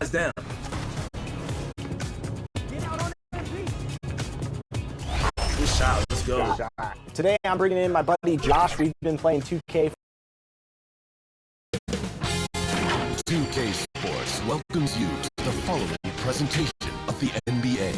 down. Good shot. Let's go. Today I'm bringing in my buddy Josh. We've been playing 2K. 2K Sports welcomes you to the following presentation of the NBA.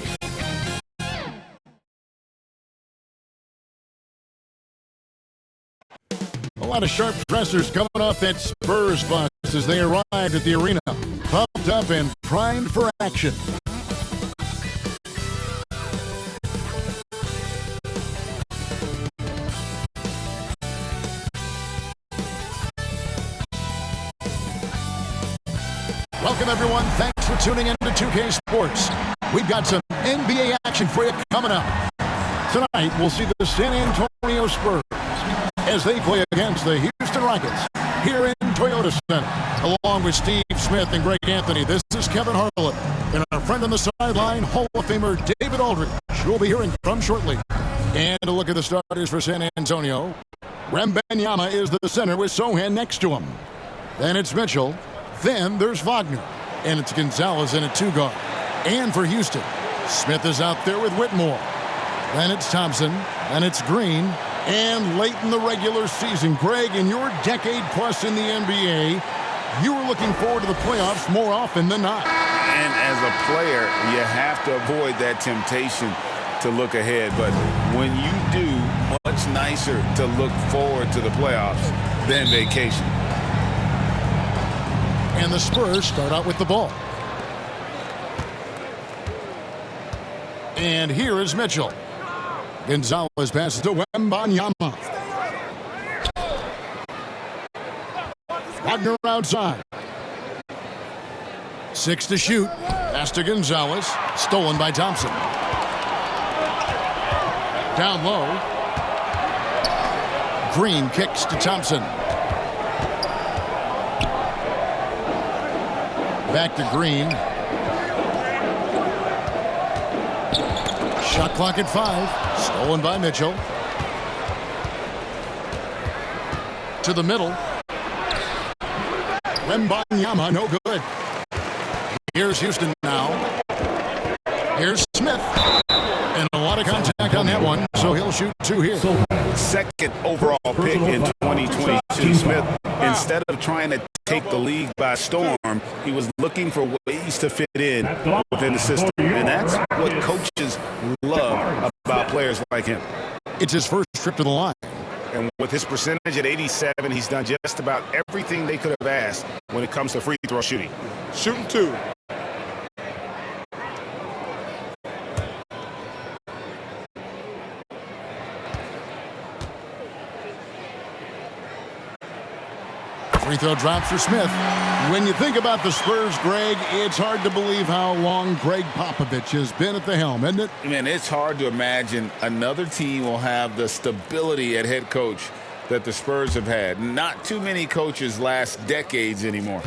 A lot of sharp pressers coming off that Spurs bus as they arrived at the arena, pumped up and primed for action. Welcome, everyone. Thanks for tuning in to 2K Sports. We've got some NBA action for you coming up. Tonight, we'll see the San Antonio Spurs as they play against the Houston Rockets here in Toyota Center. Along with Steve Smith and Greg Anthony, this is Kevin Harlan. And our friend on the sideline, Hall of Famer David Aldridge, we'll be hearing from shortly. And a look at the starters for San Antonio. Wembanyama is the center with Sohan next to him. Then it's Mitchell. Then there's Wagner, and it's Gonzalez in a two-guard. And for Houston, Smith is out there with Whitmore. Then it's Thompson, and it's Green. And late in the regular season, Greg, in your decade plus in the NBA, you were looking forward to the playoffs more often than not. And as a player, you have to avoid that temptation to look ahead. But when you do, much nicer to look forward to the playoffs than vacation. And the Spurs start out with the ball. And here is Mitchell. Gonzalez passes to Wembanyama. Wagner outside. 6 to shoot. Pass to Gonzalez. Stolen by Thompson. Down low. Green kicks to Thompson. Back to Green. Shot clock at 5. Stolen by Mitchell. To the middle. Wembanyama, no good. Here's Houston now. Here's Smith. And a lot of contact on that one, so he'll shoot 2 here. Second overall pick in 2022. Smith, instead of trying to take the league by storm, he was looking for ways to fit in within the system. And that's what coaches love about players like him. It's his first trip to the line. And with his percentage at 87, he's done just about everything they could have asked when it comes to free throw shooting. Shooting 2. Free throw drop for Smith. When you think about the Spurs, Greg, it's hard to believe how long Greg Popovich has been at the helm, isn't it? Man, it's hard to imagine another team will have the stability at head coach that the Spurs have had. Not too many coaches last decades anymore.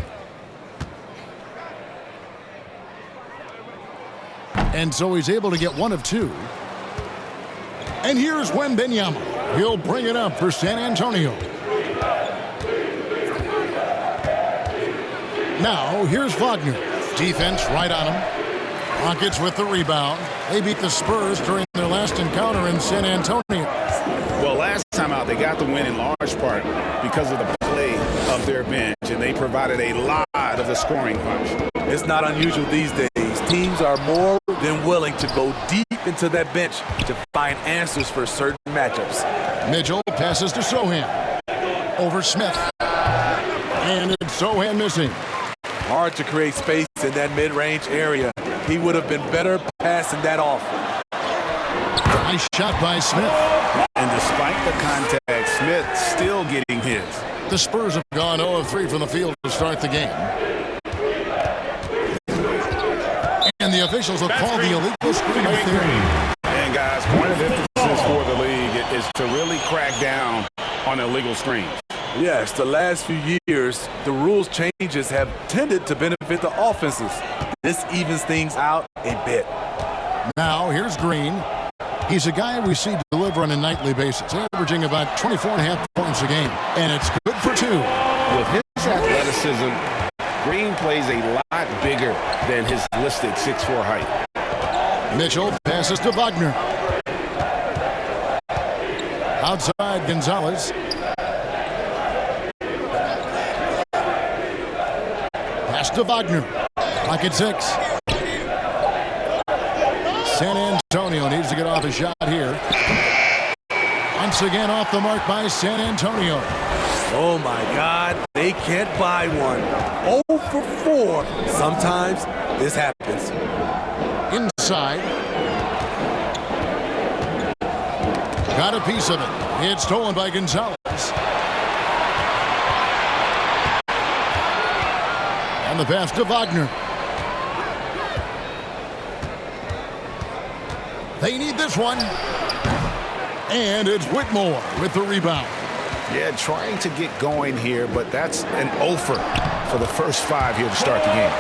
And so he's able to get 1 of 2. And here's Wembanyama. He'll bring it up for San Antonio. Now, here's Wagner. Defense right on him. Rockets with the rebound. They beat the Spurs during their last encounter in San Antonio. Well, last time out, they got the win in large part because of the play of their bench, and they provided a lot of the scoring punch. It's not unusual these days. Teams are more than willing to go deep into that bench to find answers for certain matchups. Mitchell passes to Sohan. Over Smith. And it's Sohan missing. Hard to create space in that mid-range area. He would have been better passing that off. Nice shot by Smith. And despite the contact, Smith still getting his. The Spurs have gone 0 of 3 from the field to start the game. And the officials will call the illegal screen right there. And guys, point of emphasis for the league is to really crack down on illegal screens. Yes, the last few years, the rules changes have tended to benefit the offenses. This evens things out a bit. Now, here's Green. He's a guy we see deliver on a nightly basis, averaging about 24.5 points a game. And it's good for 2. With his athleticism, screen plays a lot bigger than his listed 6'4" height. Mitchell passes to Wagner. Outside Gonzalez. Pass to Wagner. Clock at 6. San Antonio needs to get off a shot here. Once again off the mark by San Antonio. Oh my God, they can't buy one. 0 for 4. Sometimes this happens. Inside. Got a piece of it. It's stolen by Gonzalez. And the pass to Wagner. They need this one. And it's Whitmore with the rebound. Yeah, trying to get going here, but that's an offer for the first 5 here to start the game.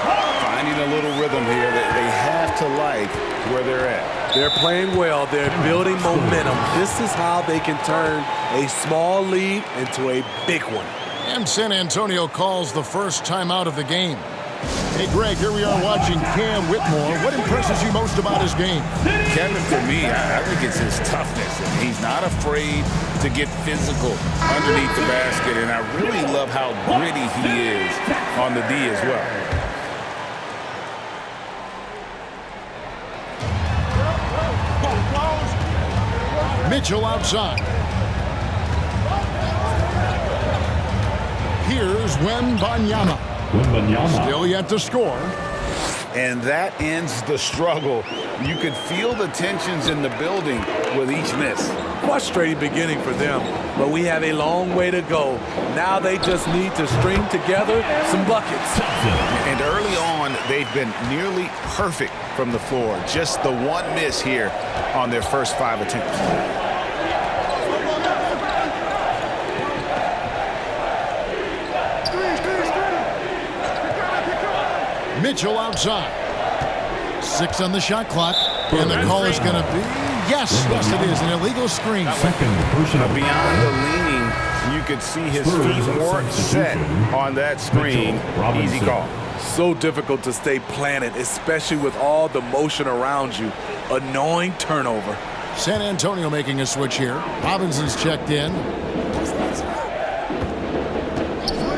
Finding a little rhythm here that they have to like where they're at. They're playing well. They're building momentum. This is how they can turn a small lead into a big one. And San Antonio calls the first timeout of the game. Hey, Greg, here we are watching Cam Whitmore. What impresses you most about his game? Kevin, for me, I think it's his toughness. And he's not afraid to get physical underneath the basket. And I really love how gritty he is on the D as well. Mitchell outside. Here's Wembanyama. Still yet to score. And that ends the struggle. You could feel the tensions in the building with each miss. Frustrating beginning for them, but we have a long way to go. Now they just need to string together some buckets. And early on, they've been nearly perfect from the floor. Just the one miss here on their first 5 attempts. Mitchell outside. 6 on the shot clock. And the call is going to be, yes, it is, an illegal screen. Beyond the leaning, you could see his feet weren't set on that screen. Easy call. So difficult to stay planted, especially with all the motion around you. Annoying turnover. San Antonio making a switch here. Robinson's checked in.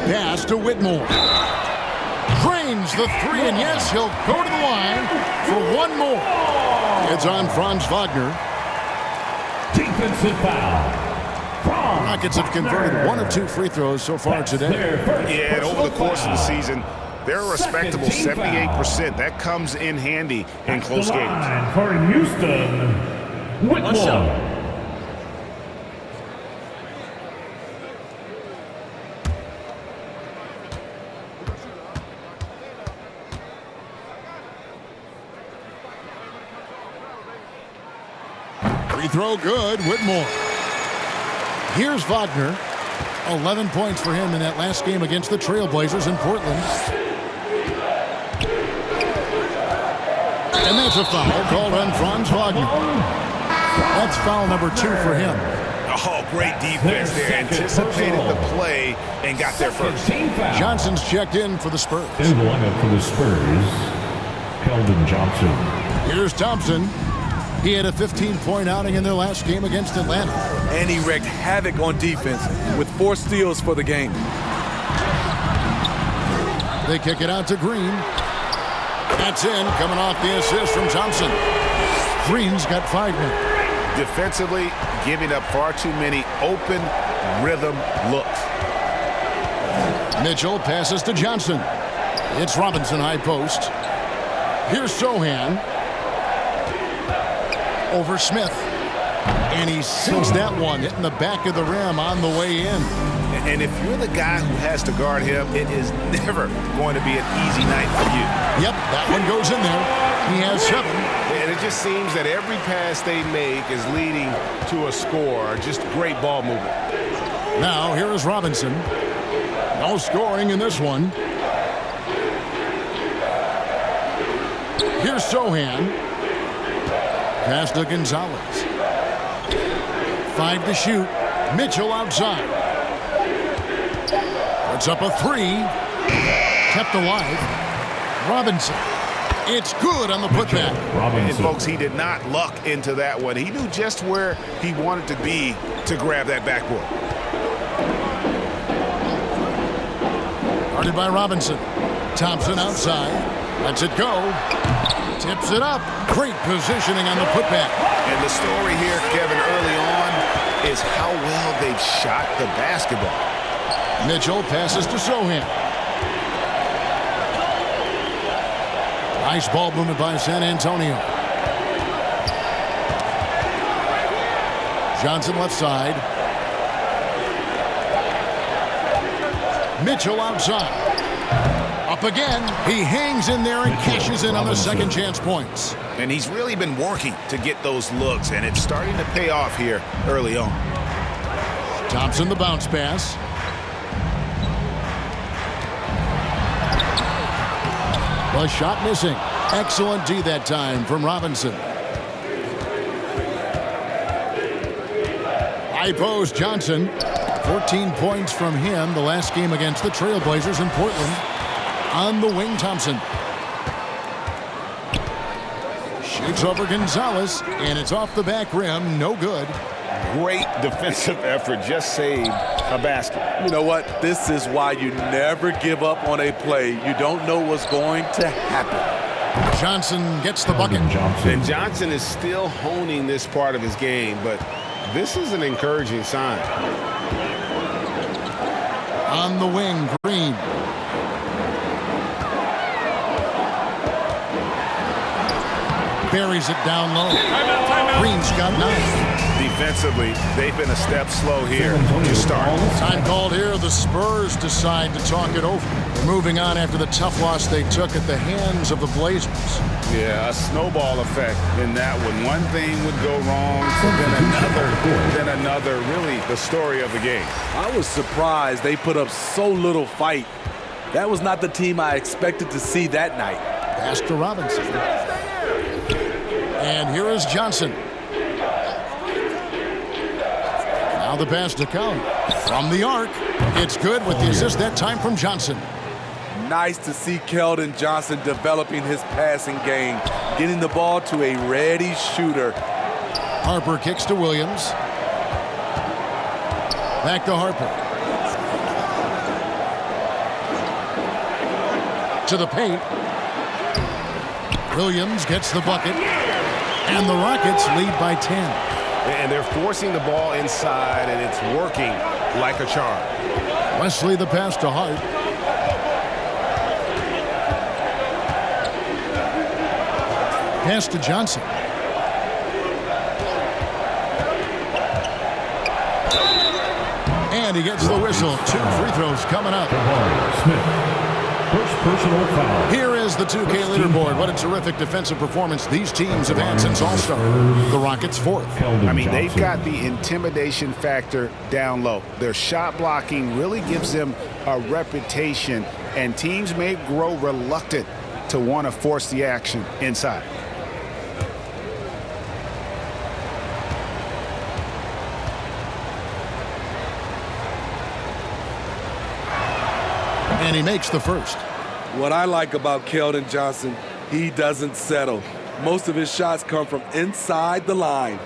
Pass to Whitmore. Drains the 3, and yes, he'll go to the line for one more. It's on Franz Wagner. Defensive foul. Rockets have converted 1 of 2 free throws so far today. Yeah, and over the course of the season, they're a respectable 78%. That comes in handy in close games. For Houston, Whitmore. Free throw good, Whitmore. Here's Wagner. 11 points for him in that last game against the Trailblazers in Portland. And that's a foul called on Franz Wagner. That's foul number 2 for him. Oh, great defense there. Anticipated the play and got there first. Johnson's checked in for the Spurs. In the lineup for the Spurs, Keldon Johnson. Here's Thompson. He had a 15-point outing in their last game against Atlanta. And he wreaked havoc on defense with 4 steals for the game. They kick it out to Green. That's in, coming off the assist from Thompson. Green's got 5 men. Defensively, giving up far too many open rhythm looks. Mitchell passes to Johnson. It's Robinson high post. Here's Sohan. Over Smith. And he sinks that one, hitting the back of the rim on the way in. And if you're the guy who has to guard him, it is never going to be an easy night for you. Yep, that one goes in there. He has 7. And it just seems that every pass they make is leading to a score. Just great ball movement. Now, here is Robinson. No scoring in this one. Here's Sohan. Pass to Gonzalez. 5 to shoot. Mitchell outside. Puts up a 3. kept alive. Robinson. It's good on the putback. And folks, he did not luck into that one. He knew just where he wanted to be to grab that backboard. Guarded by Robinson. Thompson outside. Lets it go. Tips it up. Great positioning on the putback. And the story here, Kevin, early on is how well they've shot the basketball. Mitchell passes to Sohan. Nice ball movement by San Antonio. Johnson left side. Mitchell outside. Up again. He hangs in there and cashes in on the second chance points. And he's really been working to get those looks, and it's starting to pay off here early on. Thompson the bounce pass. The shot missing. Excellent D that time from Robinson. High post Johnson. 14 points from him the last game against the Trailblazers in Portland. On the wing, Thompson. Shoots over Gonzalez, and it's off the back rim. No good. Great defensive effort. Just saved a basket. You know what? This is why you never give up on a play. You don't know what's going to happen. Johnson gets the bucket. And Johnson is still honing this part of his game, but this is an encouraging sign. On the wing, Green. Buries it down low. Green's got 9. Defensively, they've been a step slow here to start. Time called here. The Spurs decide to talk it over. Moving on after the tough loss they took at the hands of the Blazers. Yeah, a snowball effect in that one. One thing would go wrong, then another. Really the story of the game. I was surprised they put up so little fight. That was not the team I expected to see that night. Pass to Robinson. And here is Johnson. Now the pass to Cullen. From the arc. It's good with the assist that time from Johnson. Nice to see Keldon Johnson developing his passing game, getting the ball to a ready shooter. Harper kicks to Williams. Back to Harper. To the paint. Williams gets the bucket. And the Rockets lead by 10. And they're forcing the ball inside, and it's working like a charm. Wesley the pass to Hart. Pass to Johnson. And he gets the whistle. 2 free throws coming up. First personal foul. Here is the 2K leaderboard. What a terrific defensive performance these teams have had since All-Star. The Rockets 4th. I mean, they've got the intimidation factor down low. Their shot blocking really gives them a reputation, and teams may grow reluctant to want to force the action inside. And he makes the first. What I like about Keldon Johnson, he doesn't settle. Most of his shots come from inside the line.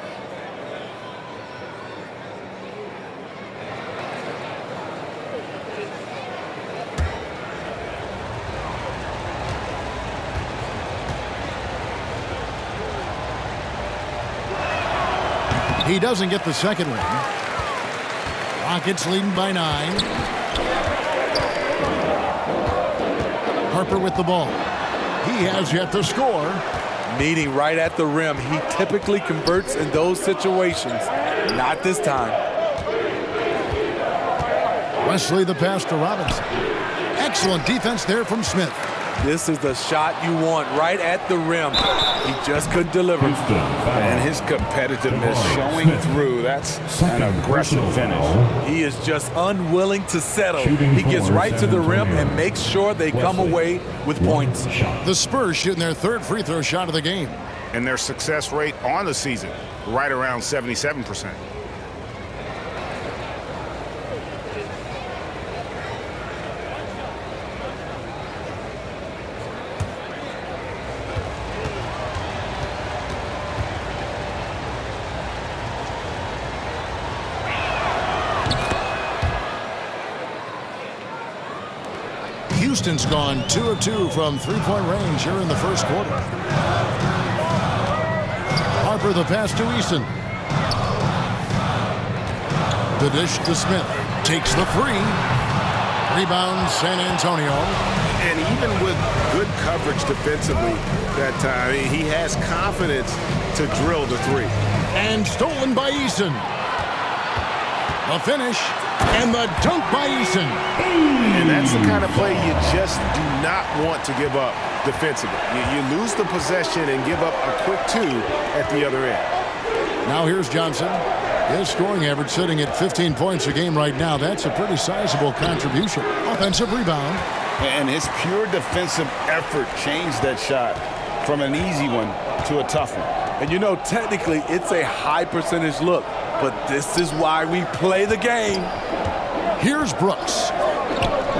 He doesn't get the second one. Rockets leading by 9. Harper with the ball. He has yet to score. Meeting right at the rim. He typically converts in those situations. Not this time. Wesley the pass to Robinson. Excellent defense there from Smith. This is the shot you want right at the rim. He just couldn't deliver. And his competitiveness showing through. That's an aggressive finish. He is just unwilling to settle. He gets right to the rim and makes sure they come away with points. The Spurs shooting their 3rd free throw shot of the game. And their success rate on the season, right around 77%. Houston's gone 2 of 2 from three-point range here in the first quarter. Harper the pass to Eason. The dish to Smith. Takes the three. Rebound San Antonio. And even with good coverage defensively that time, he has confidence to drill the three. And stolen by Eason. The finish and the dunk by Eason. And that's the kind of play you just do not want to give up defensively. You lose the possession and give up a quick two at the other end. Now here's Johnson. His scoring average sitting at 15 points a game right now. That's a pretty sizable contribution. Offensive rebound. And his pure defensive effort changed that shot from an easy one to a tough one. And you know, technically, it's a high percentage look, but this is why we play the game. Here's Brooks.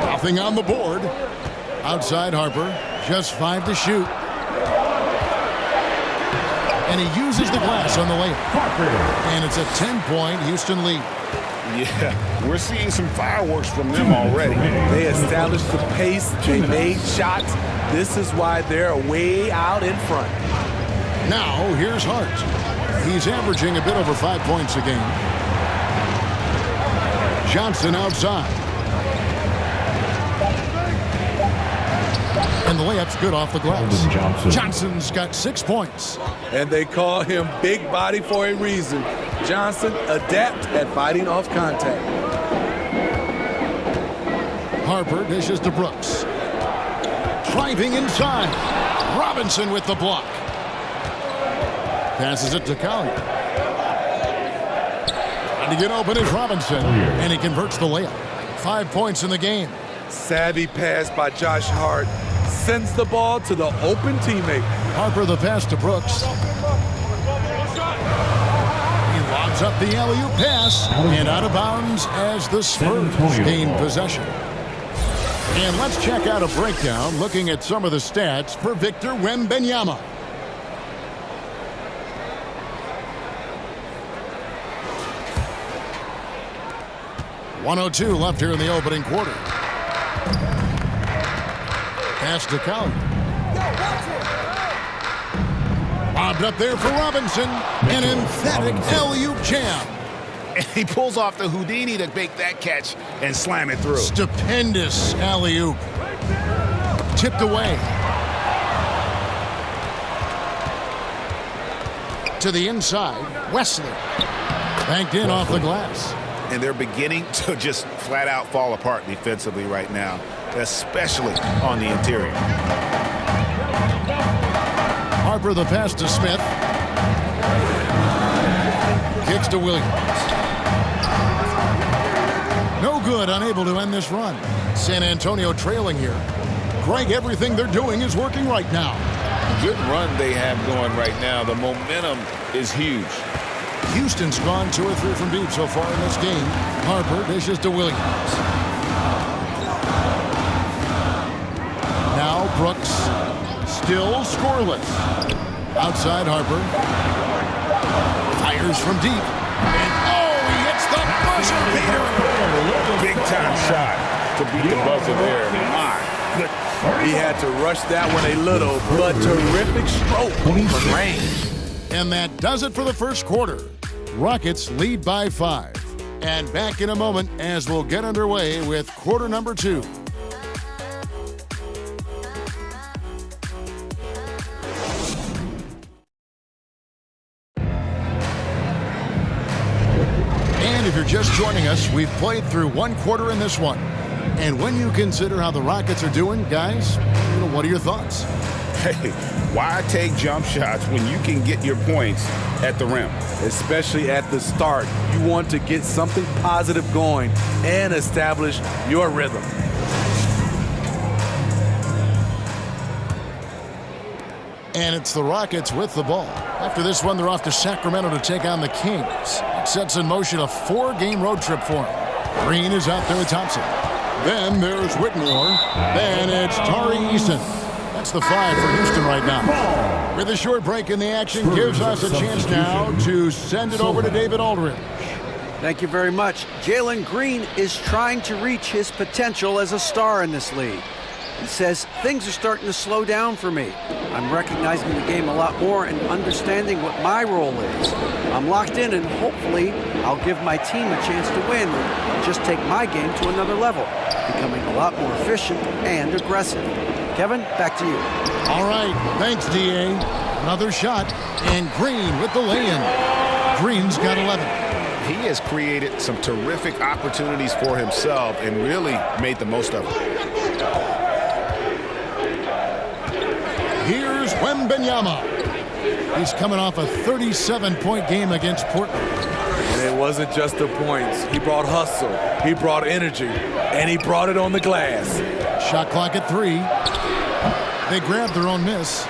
Nothing on the board. Outside Harper, just 5 to shoot. And he uses the glass on the layup. And it's a 10-point Houston lead. Yeah, we're seeing some fireworks from them already. They established the pace. They made shots. This is why they're way out in front. Now, here's Hart. He's averaging a bit over 5 points a game. Johnson outside. And the layup's good off the glass. Johnson's got 6 points. And they call him big body for a reason. Johnson adept at fighting off contact. Harper dishes to Brooks. Driving inside. Robinson with the block. Passes it to Collier. And to get open is Robinson. And he converts the layup. 5 points in the game. Savvy pass by Josh Hart. Sends the ball to the open teammate. Harper the pass to Brooks. He lobs up the alley-oop pass. And out of bounds as the Spurs gain possession. And let's check out a breakdown looking at some of the stats for Victor Wembanyama. .102 left here in the opening quarter. Pass to Collier. Lobbed up there for Robinson. An emphatic alley-oop jam. And he pulls off the Houdini to make that catch and slam it through. Stupendous alley-oop. Tipped away. To the inside, Wesley. Banked in off the glass. And they're beginning to just flat out fall apart defensively right now, especially on the interior. Harper the pass to Smith. Kicks to Williams. No good, unable to end this run. San Antonio trailing here. Greg, everything they're doing is working right now. Good run they have going right now. The momentum is huge. Houston's gone 2 or 3 from deep so far in this game. Harper dishes to Williams. Now Brooks, still scoreless. Outside Harper. Fires from deep. And oh, he hits the buzzer beater. Big time shot to beat the buzzer there. My goodness. He had to rush that one a little, but terrific stroke from range. And that does it for the first quarter. Rockets lead by 5. And back in a moment as we'll get underway with quarter number 2. And if you're just joining us, we've played through 1 quarter in this one. And when you consider how the Rockets are doing, guys, what are your thoughts? Hey, why take jump shots when you can get your points at the rim? Especially at the start. You want to get something positive going and establish your rhythm. And it's the Rockets with the ball. After this one, they're off to Sacramento to take on the Kings. It sets in motion a 4-game road trip for them. Green is out there with Thompson. Then there's Whitmore. Then it's Tari Eason. That's the 5 for Houston right now. With a short break in the action, gives us a chance now to send it over to David Aldridge. Thank you very much. Jalen Green is trying to reach his potential as a star in this league. He says things are starting to slow down for me. I'm recognizing the game a lot more and understanding what my role is. I'm locked in and hopefully I'll give my team a chance to win and just take my game to another level, becoming a lot more efficient and aggressive. Kevin, back to you. All right, thanks, D.A. Another shot, and Green with the lay-in. Green's got 11. He has created some terrific opportunities for himself and really made the most of it. Here's Wembanyama. He's coming off a 37-point game against Portland. And it wasn't just the points. He brought hustle, he brought energy, and he brought it on the glass. Shot clock at 3. They grab their own miss,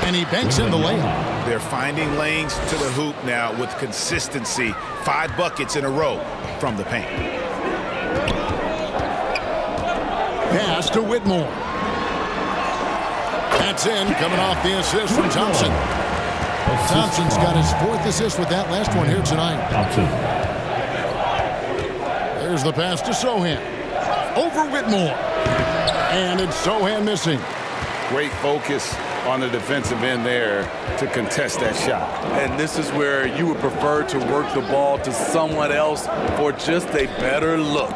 and he banks in the layup. They're finding lanes to the hoop now with consistency. 5 buckets in a row from the paint. Pass to Whitmore. That's in, coming off the assist from Thompson. Thompson's got his 4th assist with that last one here tonight. There's the pass to Sohan. Over Whitmore. And it's Sohan missing. Great focus on the defensive end there to contest that shot. And this is where you would prefer to work the ball to someone else for just a better look.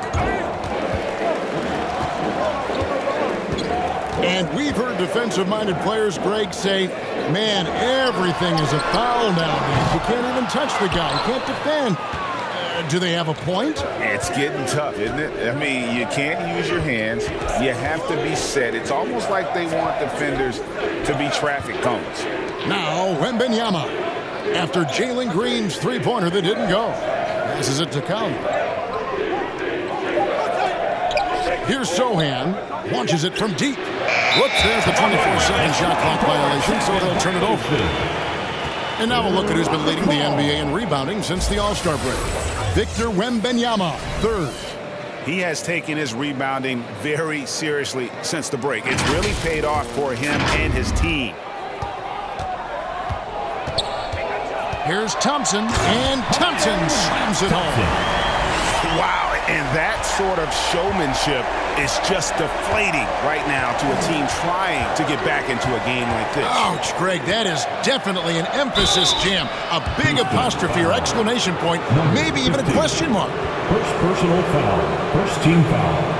And we've heard defensive-minded players, Greg, say, man, everything is a foul nowadays. You can't even touch the guy. You can't defend. Do they have a point? It's getting tough, isn't it? I mean, you can't use your hands. You have to be set. It's almost like they want defenders to be traffic cones. Now, Wembanyama. After Jalen Green's three-pointer that didn't go. Passes it to Count. Here's Sohan. Launches it from deep. Whoops, there's the 24-second shot clock violation, so they'll turn it over. And now we'll look at who's been leading the NBA in rebounding since the All-Star break. Victor Wembanyama, 3rd. He has taken his rebounding very seriously since the break. It's really paid off for him and his team. Here's Thompson, and Thompson slams it home. Wow, and that sort of showmanship is just deflating right now to a team trying to get back into a game like this. Ouch, Greg, that is definitely an emphasis jam. A big apostrophe or exclamation point, maybe even a question mark. First personal foul. First team foul.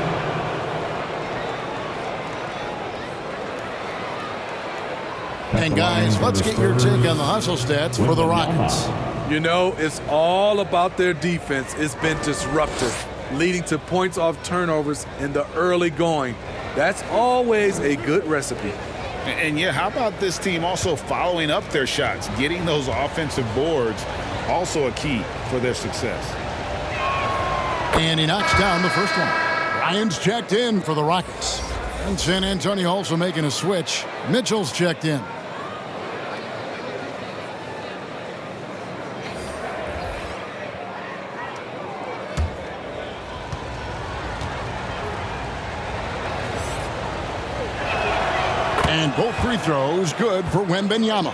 And guys, let's get your take on the hustle stats for the Rockets. You know, it's all about their defense. It's been disruptive, leading to points off turnovers in the early going. That's always a good recipe. And yeah, how about this team also following up their shots, getting those offensive boards, also a key for their success. And he knocks down the first one. Ryan's checked in for the Rockets. And San Antonio also making a switch. Mitchell's checked in. And both free throws good for Wembanyama.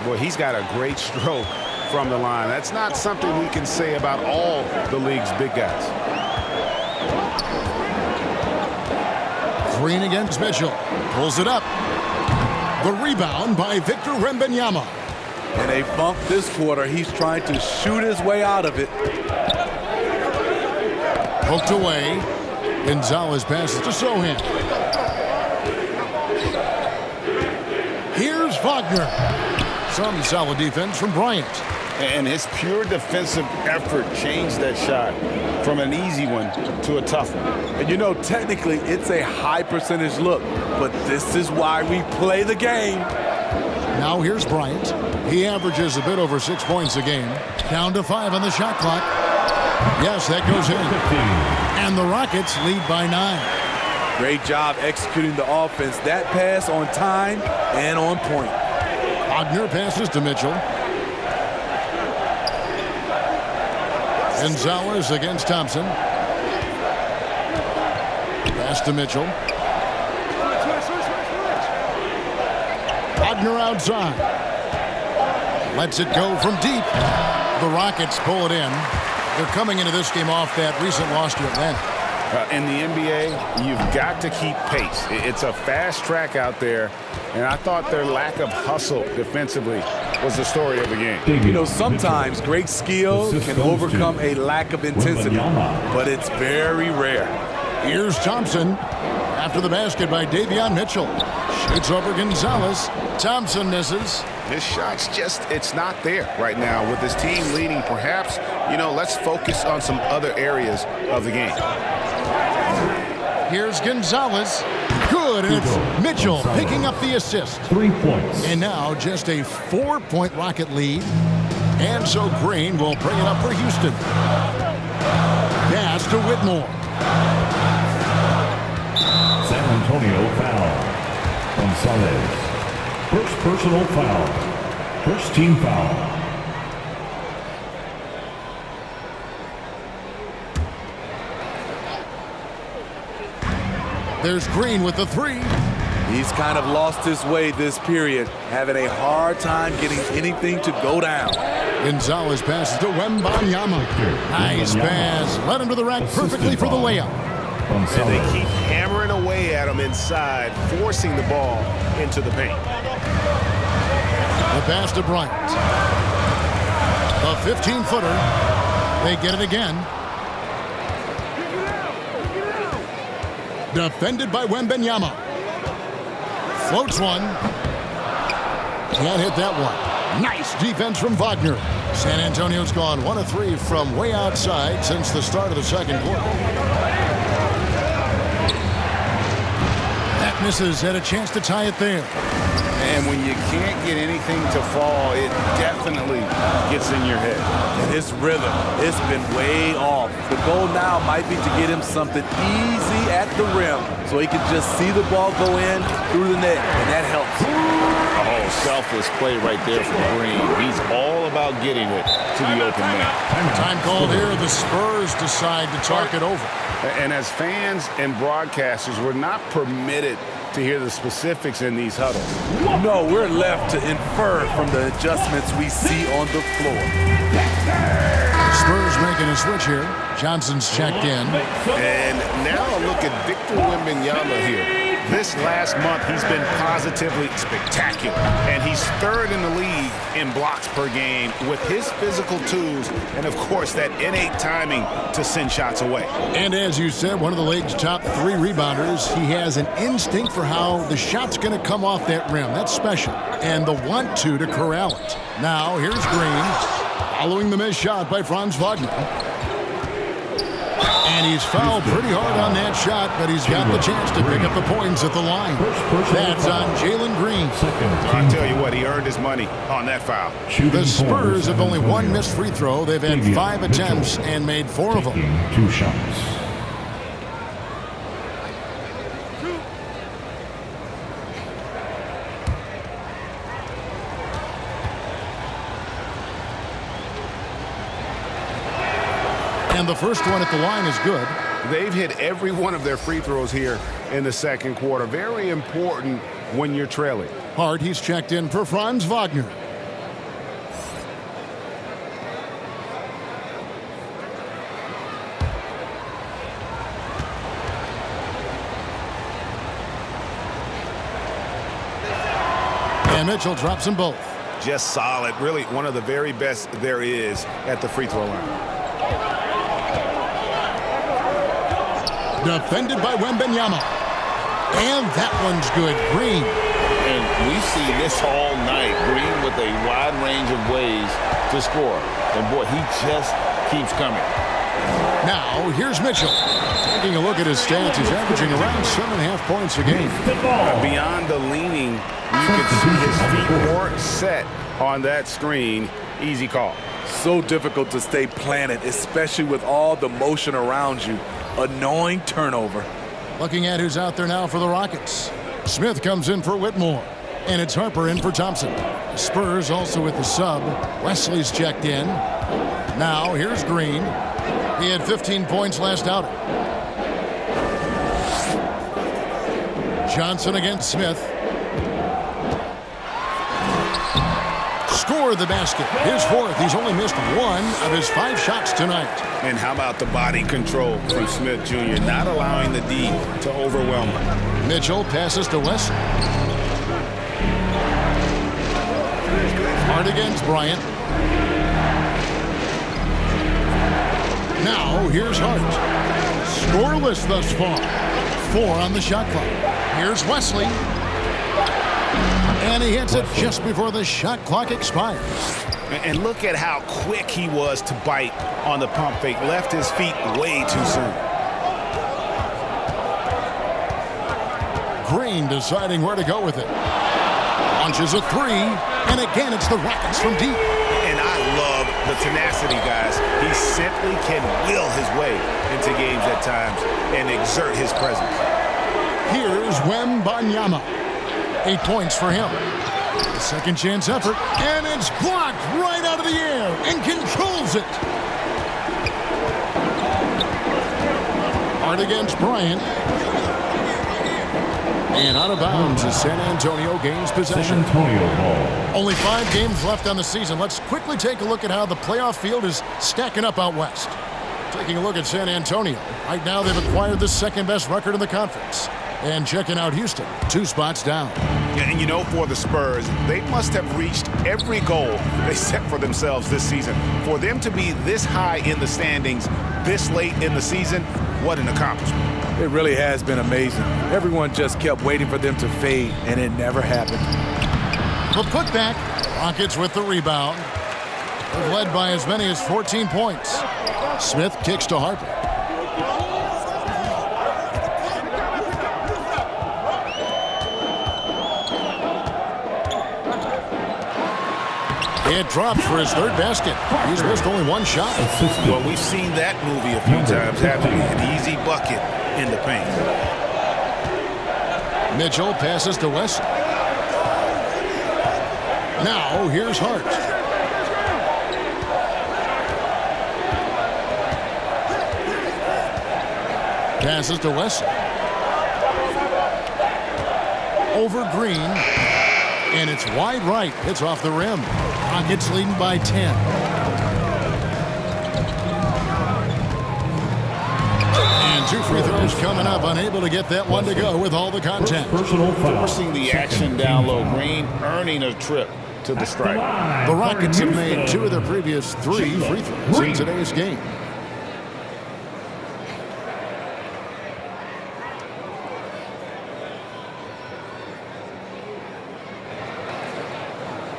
Boy, he's got a great stroke from the line. That's not something we can say about all the league's big guys. Green against Mitchell. Pulls it up. The rebound by Victor Wembanyama. In a bump this quarter, he's trying to shoot his way out of it. Poked away. Gonzalez passes to Sohan. Here's Wagner. Some solid defense from Bryant. And his pure defensive effort changed that shot from an easy one to a tough one. And you know, technically, it's a high percentage look, but this is why we play the game. Now here's Bryant. He averages a bit over 6 points a game. Down to 5 on the shot clock. Yes, that goes in. And the Rockets lead by 9. Great job executing the offense. That pass on time and on point. Wagner passes to Mitchell. Gonzalez against Thompson. Pass to Mitchell. Wagner outside. Lets it go from deep. The Rockets pull it in. They're coming into this game off that recent loss to Atlanta. In the NBA, you've got to keep pace. It's a fast track out there, and I thought their lack of hustle defensively was the story of the game. You know, sometimes great skill can overcome a lack of intensity, but it's very rare. Here's Thompson. After the basket by Davion Mitchell. Shoots over Gonzalez. Thompson misses. His shot's just, it's not there right now. With his team leading, perhaps, let's focus on some other areas of the game. Here's Gonzalez. Good, and it's Mitchell picking up the assist. 3 points. And now just a 4-point Rocket lead. And so Green will bring it up for Houston. Pass to Whitmore. San Antonio foul. Gonzalez. First personal foul. First team foul. There's Green with the three. He's kind of lost his way this period, having a hard time getting anything to go down. Gonzalez passes to Wembanyama. Nice pass. Led him to the rack perfectly for the layup. And they keep hammering away at him inside, forcing the ball into the paint. The pass to Bryant. A 15-footer. They get it again. Defended by Wembanyama. Floats one. Can't hit that one. Nice defense from Wagner. San Antonio's gone 1 of 3 from way outside since the start of the second quarter. That misses. Had a chance to tie it there. And when you can't get anything to fall, it definitely gets in your head. And his rhythm, it's been way off. The goal now might be to get him something easy at the rim so he can just see the ball go in through the net, and that helps. Oh, selfless play right there from Green. He's all about getting it to the open man. Time called here. The Spurs decide to talk it over. And as fans and broadcasters, we're not permitted to hear the specifics in these huddles. No, we're left to infer from the adjustments we see on the floor. Spurs making a switch here. Johnson's checked in. And now a look at Victor Wembanyama here. This last month, he's been positively spectacular. And he's third in the league in blocks per game with his physical tools and, of course, that innate timing to send shots away. And as you said, one of the league's top 3 rebounders. He has an instinct for how the shot's going to come off that rim. That's special. And the want-to corral it. Now, here's Green. Following the missed shot by Franz Wagner. And he's fouled pretty hard on that shot, but he's got the chance to pick up the points at the line. That's on Jalen Green. I'll tell you what, he earned his money on that foul. The Spurs have only 1 missed free throw. They've had 5 attempts and made 4 of them. 2 shots. And the first one at the line is good. They've hit every one of their free throws here in the second quarter. Very important when you're trailing. Hart, he's checked in for Franz Wagner. And Mitchell drops them both. Just solid. Really one of the very best there is at the free throw line. Defended by Wembanyama. And that one's good. Green. And we see this all night. Green with a wide range of ways to score. And, boy, he just keeps coming. Now, here's Mitchell. Taking a look at his stats, he's averaging around 7.5 points a game. Beyond the leaning, you can see his feet weren't set on that screen. Easy call. So difficult to stay planted, especially with all the motion around you. Annoying turnover. Looking at who's out there now for the Rockets. Smith comes in for Whitmore. And it's Harper in for Thompson. Spurs also with the sub. Wesley's checked in. Now here's Green. He had 15 points last outing. Johnson against Smith. score the basket. His fourth. He's only missed one of his 5 shots tonight. And how about the body control from Smith Jr., not allowing the D to overwhelm him. Mitchell passes to West. Hard against Bryant. Now, here's Hart. Scoreless thus far. 4 on the shot clock. Here's Wesley. And he hits it just before the shot clock expires. And look at how quick he was to bite on the pump fake. Left his feet way too soon. Green deciding where to go with it. Launches a 3. And again, it's the Rockets from deep. And I love the tenacity, guys. He simply can will his way into games at times and exert his presence. Here's Wembanyama. 8 points for him. The second chance effort, and it's blocked right out of the air and controls it. Hard against Bryant. And out of bounds as San Antonio gains possession. San Antonio ball. Only 5 games left on the season. Let's quickly take a look at how the playoff field is stacking up out west. Taking a look at San Antonio. Right now they've acquired the second best record in the conference. And checking out Houston, 2 spots down. And you know, for the Spurs, they must have reached every goal they set for themselves this season. For them to be this high in the standings this late in the season, what an accomplishment. It really has been amazing. Everyone just kept waiting for them to fade, and it never happened. The putback, Rockets with the rebound. They've led by as many as 14 points. Smith kicks to Harper. It drops for his 3rd basket. He's missed only 1 shot. Well, we've seen that movie a few times, haven't we? An easy bucket in the paint. Mitchell passes to West. Now, here's Hart. Passes to West. Over Green. And it's wide right. It's off the rim. Rockets leading by 10. And 2 free throws coming up. Unable to get that one to go with all the contact. Personal foul. Forcing the action down low. Green earning a trip to the stripe. The Rockets have made 2 of their previous 3 free throws in today's game.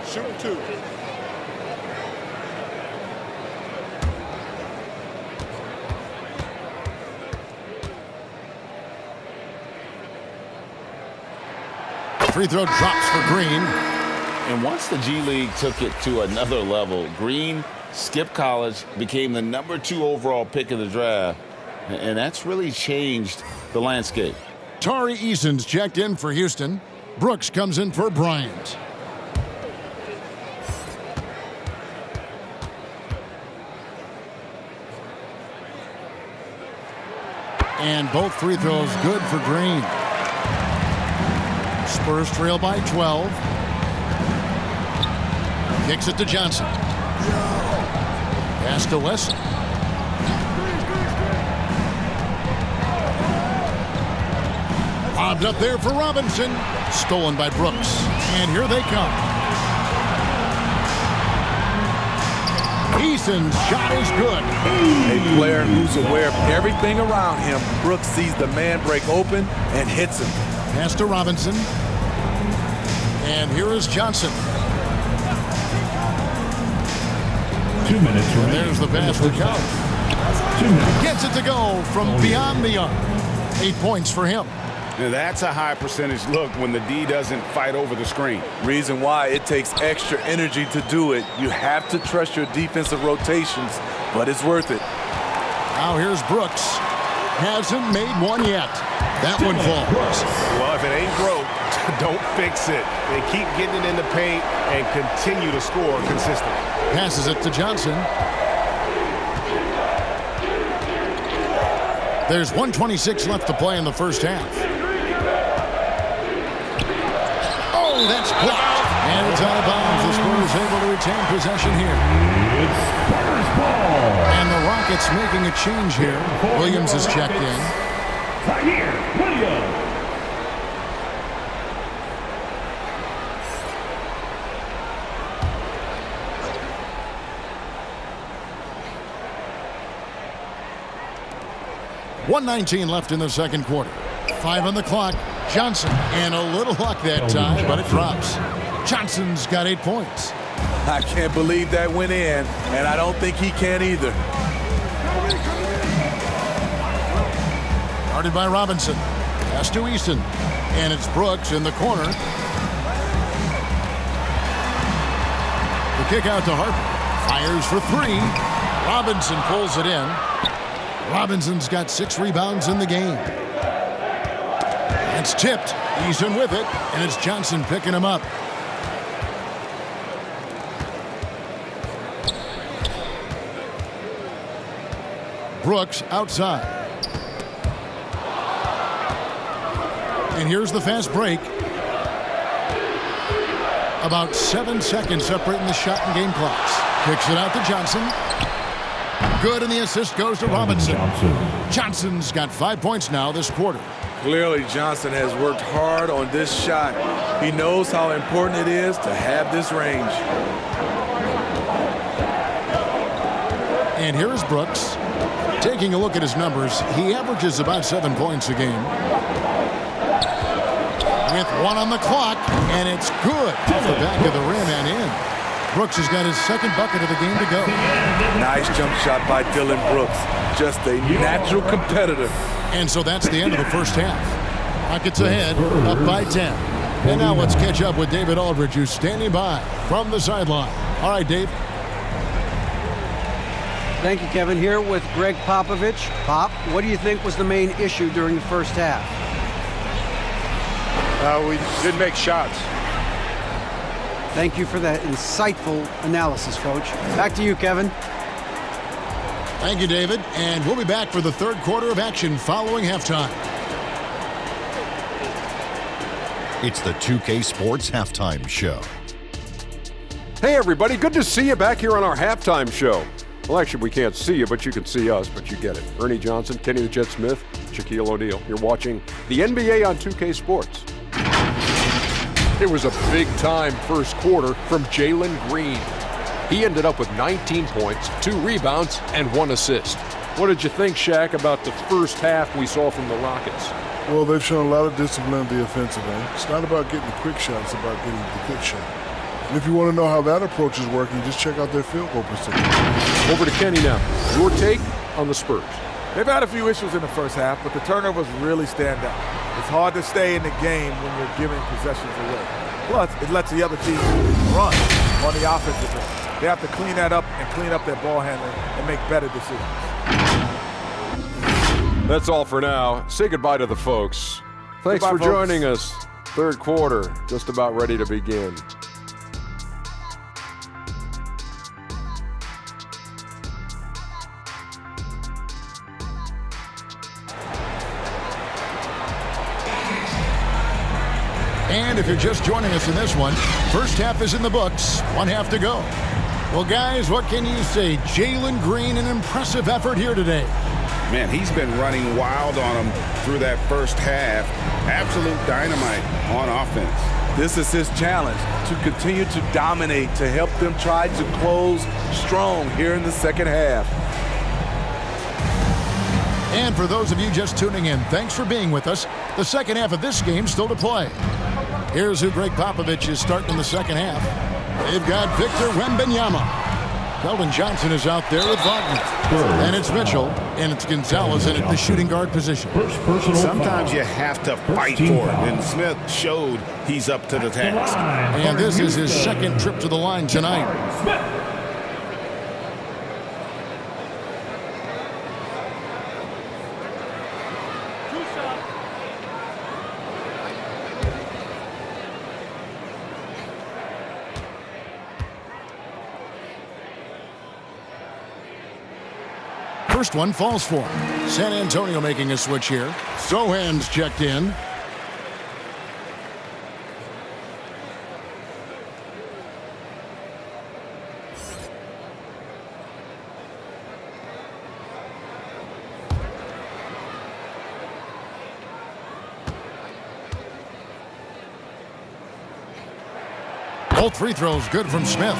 Shoot 2. Free throw drops for Green. And once the G League took it to another level, Green skipped college, became the number 2 overall pick in the draft, and that's really changed the landscape. Tari Eason's checked in for Houston. Brooks comes in for Bryant. And both free throws good for Green. Spurs trail by 12. Kicks it to Johnson. Pass to West. Lobbed up there for Robinson. Stolen by Brooks. And here they come. Eason's shot is good. A player who's aware of everything around him. Brooks sees the man break open and hits him. Pass to Robinson. And here is Johnson. 2 minutes remaining. There's the pass for Count. 2 minutes. Gets it to go from beyond the arc. 8 points for him. Now, that's a high percentage look when the D doesn't fight over the screen. Reason why it takes extra energy to do it. You have to trust your defensive rotations, but it's worth it. Now here's Brooks. Hasn't made one yet. That one falls. Well, if it ain't broke, don't fix it. They keep getting it in the paint and continue to score consistently. Passes it to Johnson. There's 1:26 left to play in the first half. Oh, that's blocked. And it's out of bounds. The Spurs is able to retain possession here. It's Spurs ball. And the Rockets making a change here. Williams is checked in. Zaire Williams. .119 left in the second quarter. 5 on the clock. Johnson, and a little luck that time, but it drops. Johnson's got 8 points. I can't believe that went in, and I don't think he can either. Guarded by Robinson. Pass to Easton. And it's Brooks in the corner. The kick out to Harper. Fires for 3. Robinson pulls it in. Robinson's got 6 rebounds in the game. It's tipped. Easton with it, and it's Johnson picking him up. Brooks outside. And here's the fast break. About 7 seconds separating the shot and game clocks. Kicks it out to Johnson. Good, and the assist goes to Robinson. Johnson's got 5 points now this quarter. Clearly, Johnson has worked hard on this shot. He knows how important it is to have this range. And here is Brooks. Taking a look at his numbers, he averages about 7 points a game. With 1 on the clock, and it's good off the back of the rim and in. Brooks has got his second bucket of the game to go. Nice jump shot by Dylan Brooks. Just a natural competitor. And so that's the end of the first half. Rockets ahead, up by 10. And now let's catch up with David Aldridge, who's standing by from the sideline. All right, Dave. Thank you, Kevin. Here with Greg Popovich. Pop, what do you think was the main issue during the first half? We didn't make shots. Thank you for that insightful analysis, Coach. Back to you, Kevin. Thank you, David. And we'll be back for the third quarter of action following halftime. It's the 2K Sports Halftime Show. Hey, everybody. Good to see you back here on our halftime show. Well, actually, we can't see you, but you can see us, but you get it. Ernie Johnson, Kenny the Jet Smith, Shaquille O'Neal. You're watching the NBA on 2K Sports. It was a big-time first quarter from Jalen Green. He ended up with 19 points, 2 rebounds, and 1 assist. What did you think, Shaq, about the first half we saw from the Rockets? Well, they've shown a lot of discipline on the offensive end. It's not about getting the quick shot, it's about getting the good shot. And if you want to know how that approach is working, just check out their field goal percentage. Over to Kenny now. Your take on the Spurs. They've had a few issues in the first half, but the turnovers really stand out. It's hard to stay in the game when you're giving possessions away. Plus, it lets the other team run on the offensive end. They have to clean that up and clean up their ball handling and make better decisions. That's all for now. Say goodbye to the folks. Thanks Goodbye, for joining us. Third quarter, just about ready to begin. And if you're just joining us in this one, first half is in the books, 1 half to go. Well, guys, what can you say? Jalen Green, an impressive effort here today. Man, he's been running wild on him through that first half. Absolute dynamite on offense. This is his challenge, to continue to dominate, to help them try to close strong here in the second half. And for those of you just tuning in, thanks for being with us. The second half of this game still to play. Here's who Greg Popovich is starting in the second half. They've got Victor Wembanyama. Keldon Johnson is out there with Wagner. And it's Mitchell, and it's Gonzalez in at the shooting guard position. Sometimes you have to fight for it, and Smith showed he's up to the task. And this is his second trip to the line tonight. First one falls for him. San Antonio making a switch here. Sohan's checked in. Both free throws good from Smith.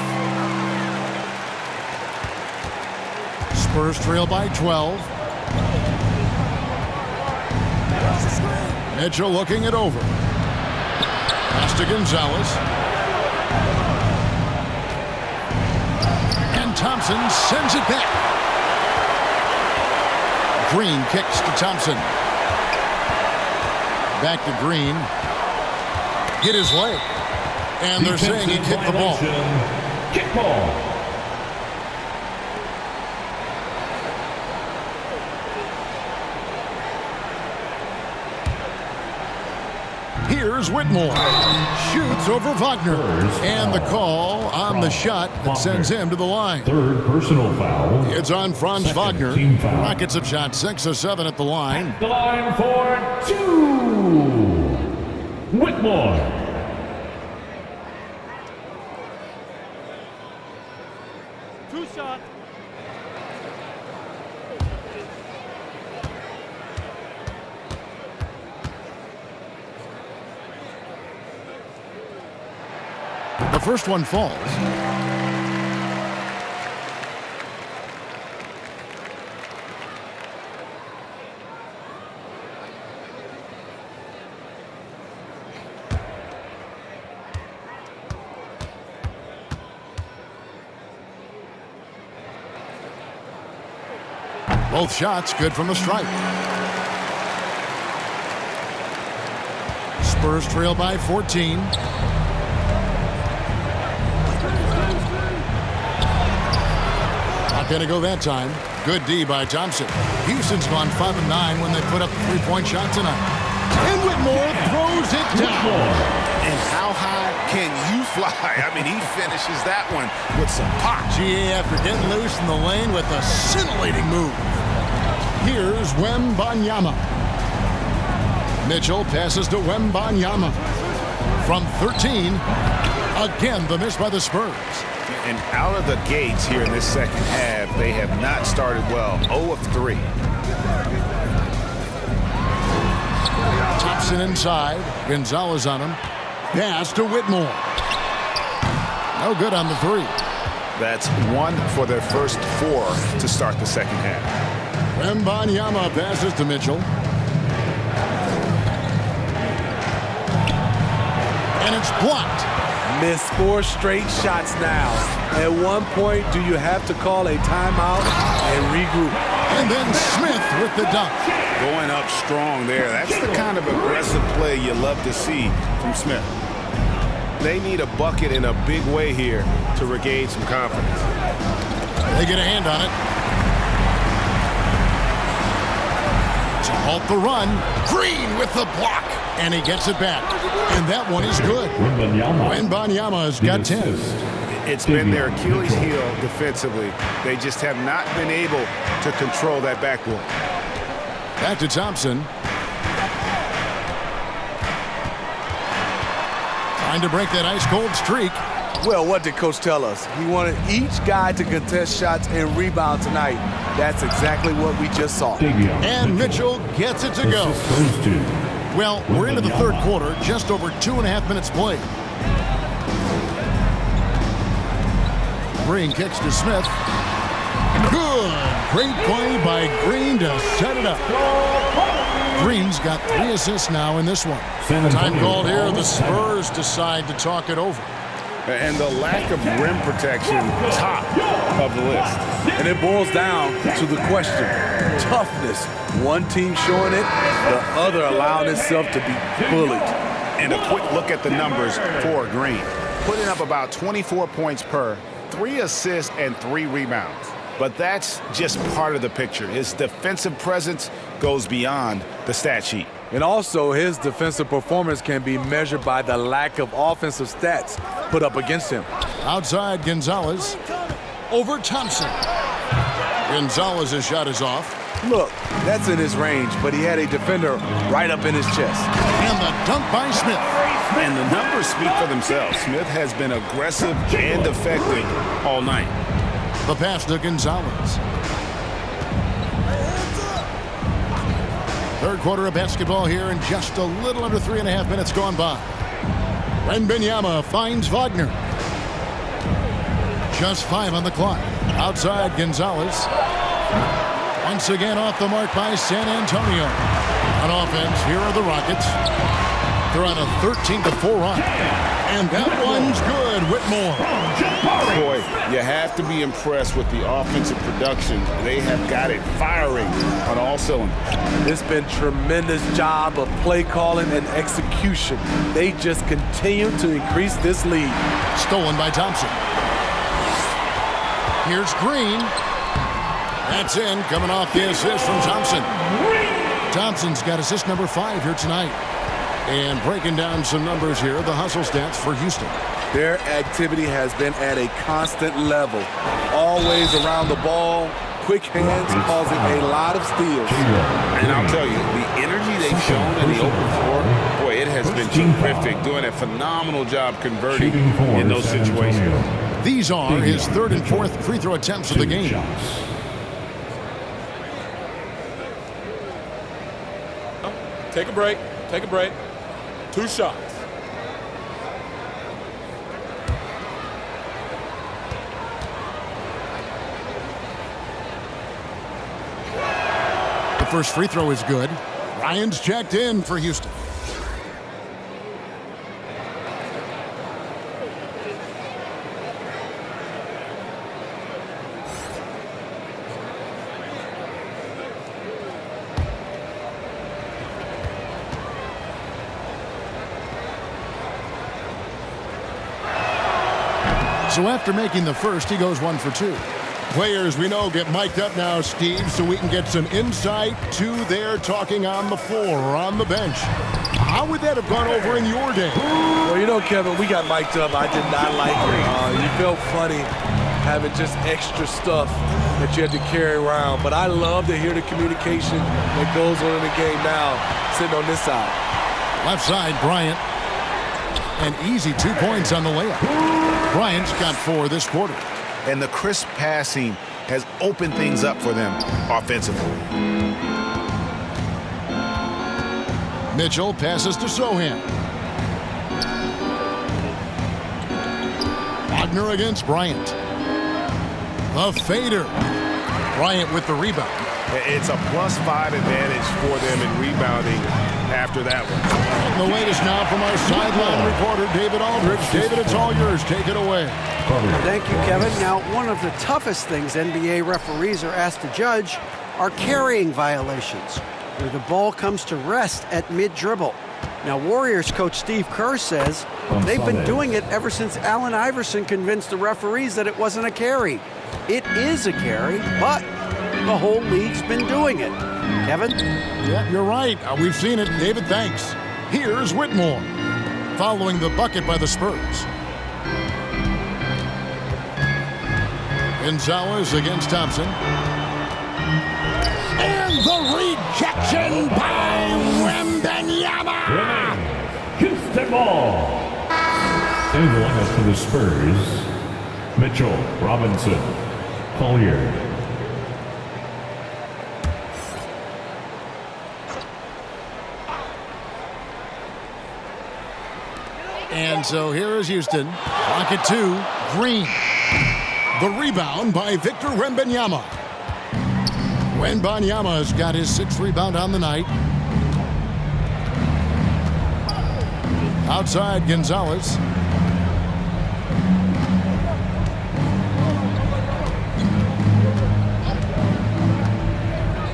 Spurs trail by 12. Mitchell looking it over. Pass to Gonzalez. And Thompson sends it back. Green kicks to Thompson. Back to Green. Hit his leg. And they're saying he kicked the ball. Kick ball. Here's Whitmore. Shoots over Wagner. And the call on the shot that sends him to the line. Third personal foul. It's on Franz Wagner. Team foul. Rockets have shot 6 of 7 at the line. The line for 2. Whitmore. Two shot. The first one falls. Both shots good from the stripe. Spurs trail by 14. Not going to go that time. Good D by Thompson. Houston's gone 5 of 9 when they put up the three-point shot tonight. And Whitmore throws it down. And how high can you fly? I mean, he finishes that one with some pop. GA after getting loose in the lane with a scintillating move. Here's Wembanyama. Mitchell passes to Wembanyama. From 13, again the miss by the Spurs. And out of the gates here in this second half, they have not started well. 0 of 3. Thompson inside. Gonzalez on him. Pass to Whitmore. No good on the 3. That's 1 for their first 4 to start the second half. Wembanyama passes to Mitchell. And it's blocked. Missed 4 straight shots now. At one point, do you have to call a timeout and regroup? And then Smith with the dunk. Going up strong there. That's the kind of aggressive play you love to see from Smith. They need a bucket in a big way here to regain some confidence. They get a hand on it. To halt the run. Green with the block. And he gets it back. And that one is good. Wembanyama has got 10. It's been their Achilles heel defensively. They just have not been able to control that backboard. Back to Thompson. Trying to break that ice-cold streak. Well, what did Coach tell us? He wanted each guy to contest shots and rebound tonight. That's exactly what we just saw. And Mitchell gets it to go. Well, we're into the third quarter, just over 2.5 minutes played. Green kicks to Smith. Good. Great play by Green to set it up. Green's got 3 assists now in this one. Time called here. The Spurs decide to talk it over. And the lack of rim protection, top of the list. And it boils down to the question. Toughness. One team showing it, the other allowing itself to be bullied. And a quick look at the numbers for Green. Putting up about 24 points per, 3 assists and 3 rebounds. But that's just part of the picture. His defensive presence goes beyond the stat sheet. And also, his defensive performance can be measured by the lack of offensive stats put up against him. Outside, Gonzalez. Over Thompson. Gonzalez's shot is off. Look, that's in his range, but he had a defender right up in his chest. And the dunk by Smith. And the numbers speak for themselves. Smith has been aggressive and effective all night. The pass to Gonzalez. Third quarter of basketball here, and just a little under 3.5 minutes gone by. Wembanyama finds Wagner. Just 5 on the clock. Outside, Gonzalez. Once again off the mark by San Antonio. On offense, here are the Rockets. They're on a 13-4 run. And that one's good, Whitmore. Boy, you have to be impressed with the offensive production. They have got it firing on all cylinders. It's been tremendous job of play calling and execution. They just continue to increase this lead. Stolen by Thompson. Here's Green. That's in, coming off the assist from Thompson. Thompson's got assist number 5 here tonight. And breaking down some numbers here, the hustle stats for Houston. Their activity has been at a constant level. Always around the ball, quick hands causing a lot of steals. And I'll tell you, the energy they've shown in the open floor, boy, it has been terrific, doing a phenomenal job converting in those situations. These are his 3rd and 4th free throw attempts of the game. Take a break. Take a break. 2 shots. The first free throw is good. Ryan's checked in for Houston. So after making the first, he goes 1 for 2. Players we know get mic'd up now, Steve, so we can get some insight to their talking on the floor or on the bench. How would that have gone over in your day? Well, you know, Kevin, we got mic'd up. I did not like it. You felt funny having just extra stuff that you had to carry around. But I love to hear the communication that goes on in the game now, sitting on this side. Left side, Bryant. An easy 2 points on the layup. Bryant's got 4 this quarter. And the crisp passing has opened things up for them offensively. Mitchell passes to Sohan. Wagner against Bryant. The fader. Bryant with the rebound. It's a +5 advantage for them in rebounding after that one. And the latest now from our sideline reporter, David Aldridge. David, it's all yours. Take it away. Thank you, Kevin. Now, one of the toughest things NBA referees are asked to judge are carrying violations, where the ball comes to rest at mid-dribble. Now, Warriors coach Steve Kerr says they've been doing it ever since Allen Iverson convinced the referees that it wasn't a carry. It is a carry, but the whole league's been doing it. Kevin? Yeah, you're right. We've seen it. David, thanks. Here's Whitmore, following the bucket by the Spurs. Gonzalez against Thompson. And the rejection by Wembanyama. Houston ball. And going up to the Spurs, Mitchell, Robinson, Collier. And so here is Houston. Pocket 2, Green. The rebound by Victor Wembanyama. Wembanyama's got his 6th rebound on the night. Outside, Gonzalez.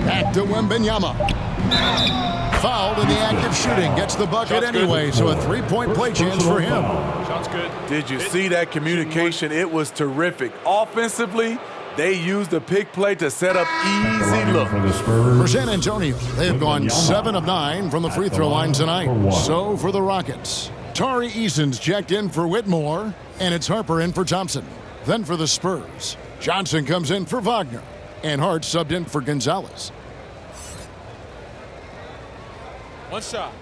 Back to Wembanyama. Fouled in the act of shooting. Gets the bucket anyway, so a 3-point play chance for him. Shots good. Did you see that communication? It was terrific. Offensively, they used the pick play to set up easy look. For San Antonio, they've gone 7 of 9 from the free throw line tonight. So for the Rockets, Tari Eason's checked in for Whitmore, and it's Harper in for Thompson. Then for the Spurs, Johnson comes in for Wagner, and Hart subbed in for Gonzalez. 1 shot.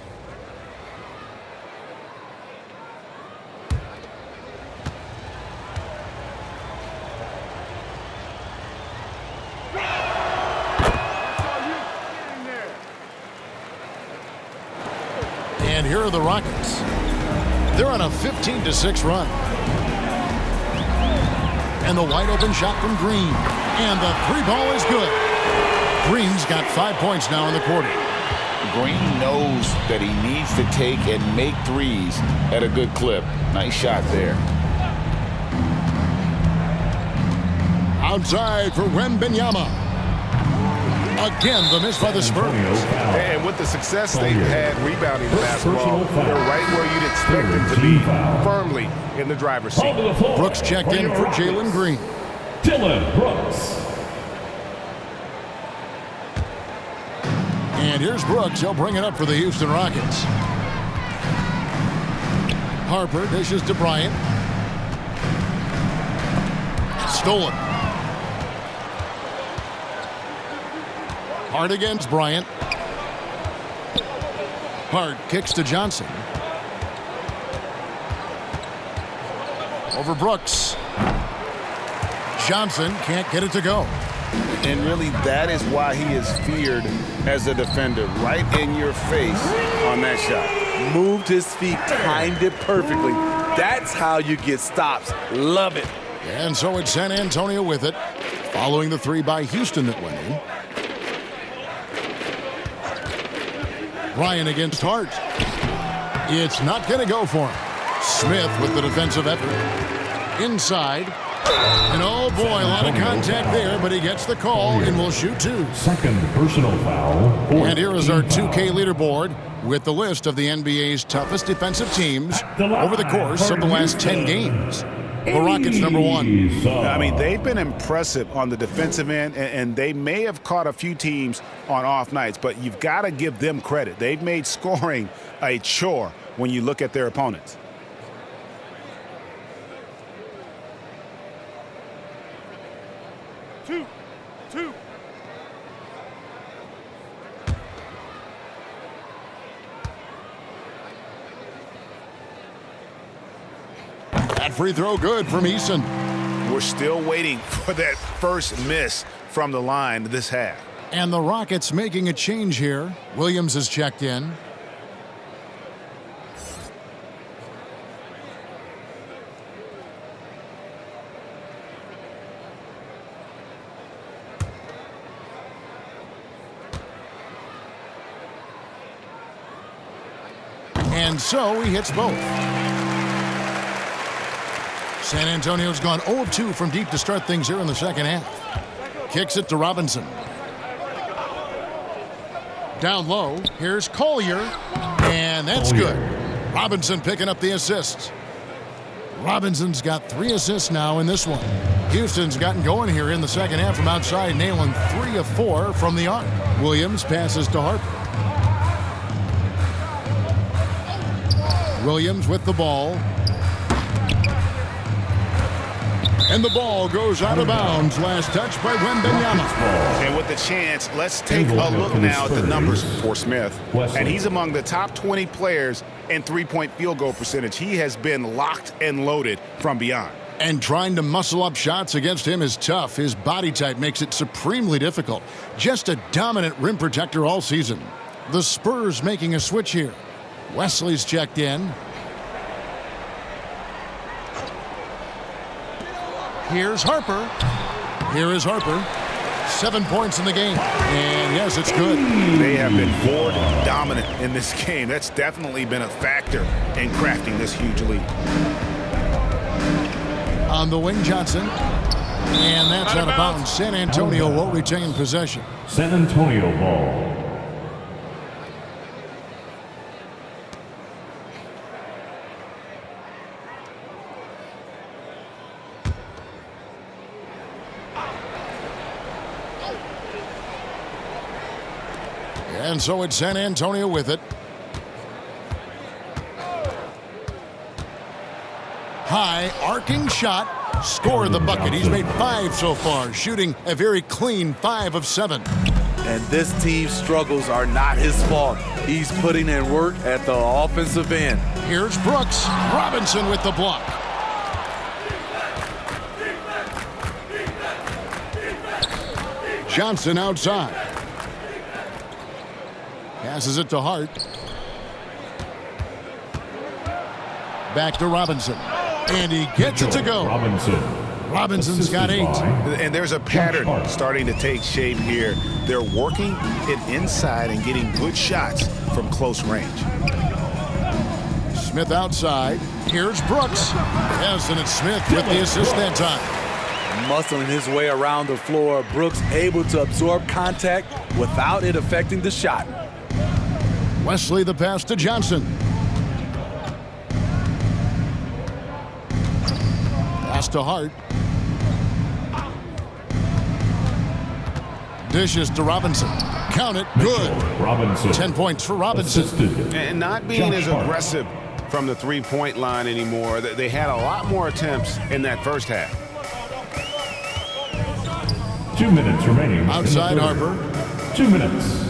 And here are the Rockets. They're on a 15-6 run. And the wide open shot from Green. And the three ball is good. Green's got 5 points now in the quarter. Green knows that he needs to take and make threes at a good clip. Nice shot there. Outside for Wembanyama. Again, the miss by the Spurs. And with the success they've had rebounding the basketball, they're right where you'd expect them to be, firmly in the driver's seat. Brooks checked in for Jalen Green. Dylan Brooks. And here's Brooks. He'll bring it up for the Houston Rockets. Harper dishes to Bryant. Stolen. Hart against Bryant. Hart kicks to Johnson. Over Brooks. Johnson can't get it to go. And really, that is why he is feared as a defender. Right in your face on that shot. Moved his feet, timed it perfectly. That's how you get stops. Love it. And so it's San Antonio with it, following the three by Houston that went in. Ryan against Hart. It's not going to go for him. Smith with the defensive effort. Inside. And oh boy, a lot of contact there, but he gets the call and will shoot two. Second personal foul. And here is our 2K leaderboard with the list of the NBA's toughest defensive teams over the course of the last 10 games. The Rockets number 1. I mean, they've been impressive on the defensive end, and they may have caught a few teams on off nights, but you've got to give them credit. They've made scoring a chore when you look at their opponents. Two. That free throw good from Eason. We're still waiting for that first miss from the line this half. And the Rockets making a change here. Williams has checked in. And so he hits both. San Antonio's gone 0 of 2 from deep to start things here in the second half. Kicks it to Robinson. Down low, here's Collier, and that's good. Robinson picking up the assists. Robinson's got 3 assists now in this one. Houston's gotten going here in the second half from outside, nailing 3 of 4 from the arc. Williams passes to Harper. Williams with the ball. And the ball goes out of bounds. Last touch by Wembanyama. And with the chance, let's take a look now at the numbers for Smith. And he's among the top 20 players in three-point field goal percentage. He has been locked and loaded from beyond. And trying to muscle up shots against him is tough. His body type makes it supremely difficult. Just a dominant rim protector all season. The Spurs making a switch here. Wesley's checked in. Here's Harper. Here is Harper. 7 points in the game. And yes, it's good. They have been board dominant in this game. That's definitely been a factor in crafting this huge lead. On the wing, Johnson. And that's out of bounds. San Antonio will retain possession. San Antonio ball. And so it's San Antonio with it. High arcing shot. Score the bucket. He's made 5 so far, shooting a very clean 5 of 7. And this team's struggles are not his fault. He's putting in work at the offensive end. Here's Brooks. Robinson with the block. Johnson outside. Passes it to Hart. Back to Robinson. And he gets it to go. Robinson's got 8. And there's a pattern starting to take shape here. They're working it inside and getting good shots from close range. Smith outside. Here's Brooks. Yes, and it's Smith with the assist that time. Muscling his way around the floor, Brooks able to absorb contact without it affecting the shot. Wesley the pass to Johnson. Pass to Hart. Dishes to Robinson. Count it. Good. Robinson. 10 points for Robinson. Assisted. And not being as aggressive from the three-point line anymore. They had a lot more attempts in that first half. 2 minutes remaining. Outside Harper. 2 minutes.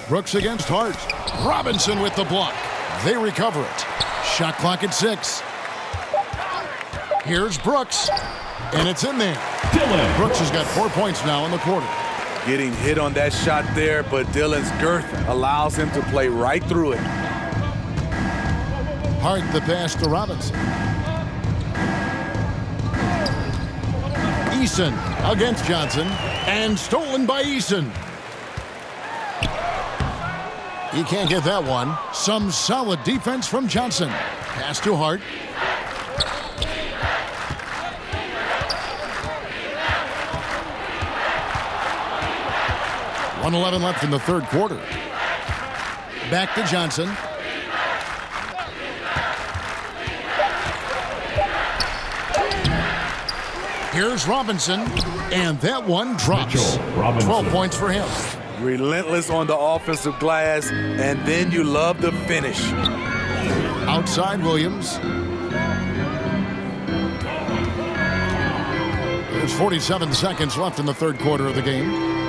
Brooks against Hart. Robinson with the block. They recover it. Shot clock at 6. Here's Brooks. And it's in there. Dillon. Brooks has got 4 points now in the quarter. Getting hit on that shot there, but Dillon's girth allows him to play right through it. Hart the pass to Robinson. Eason against Johnson. And stolen by Eason. He can't get that one. Some solid defense from Johnson. Pass to Hart. .11 left in the third quarter. Back to Johnson. Here's Robinson, and that one drops. 12 points for him. Relentless on the offensive glass, and then you love the finish. Outside Williams. There's 47 seconds left in the third quarter of the game.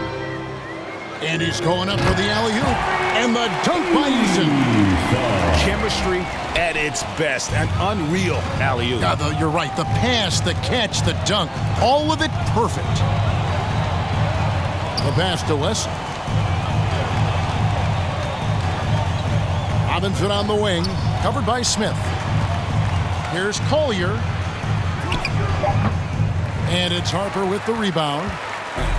And he's going up for the alley-oop. And the dunk by Eason. Chemistry at its best. An unreal alley-oop. Yeah, you're right. The pass, the catch, the dunk. All of it perfect. The pass to West. Robinson on the wing. Covered by Smith. Here's Collier. And it's Harper with the rebound.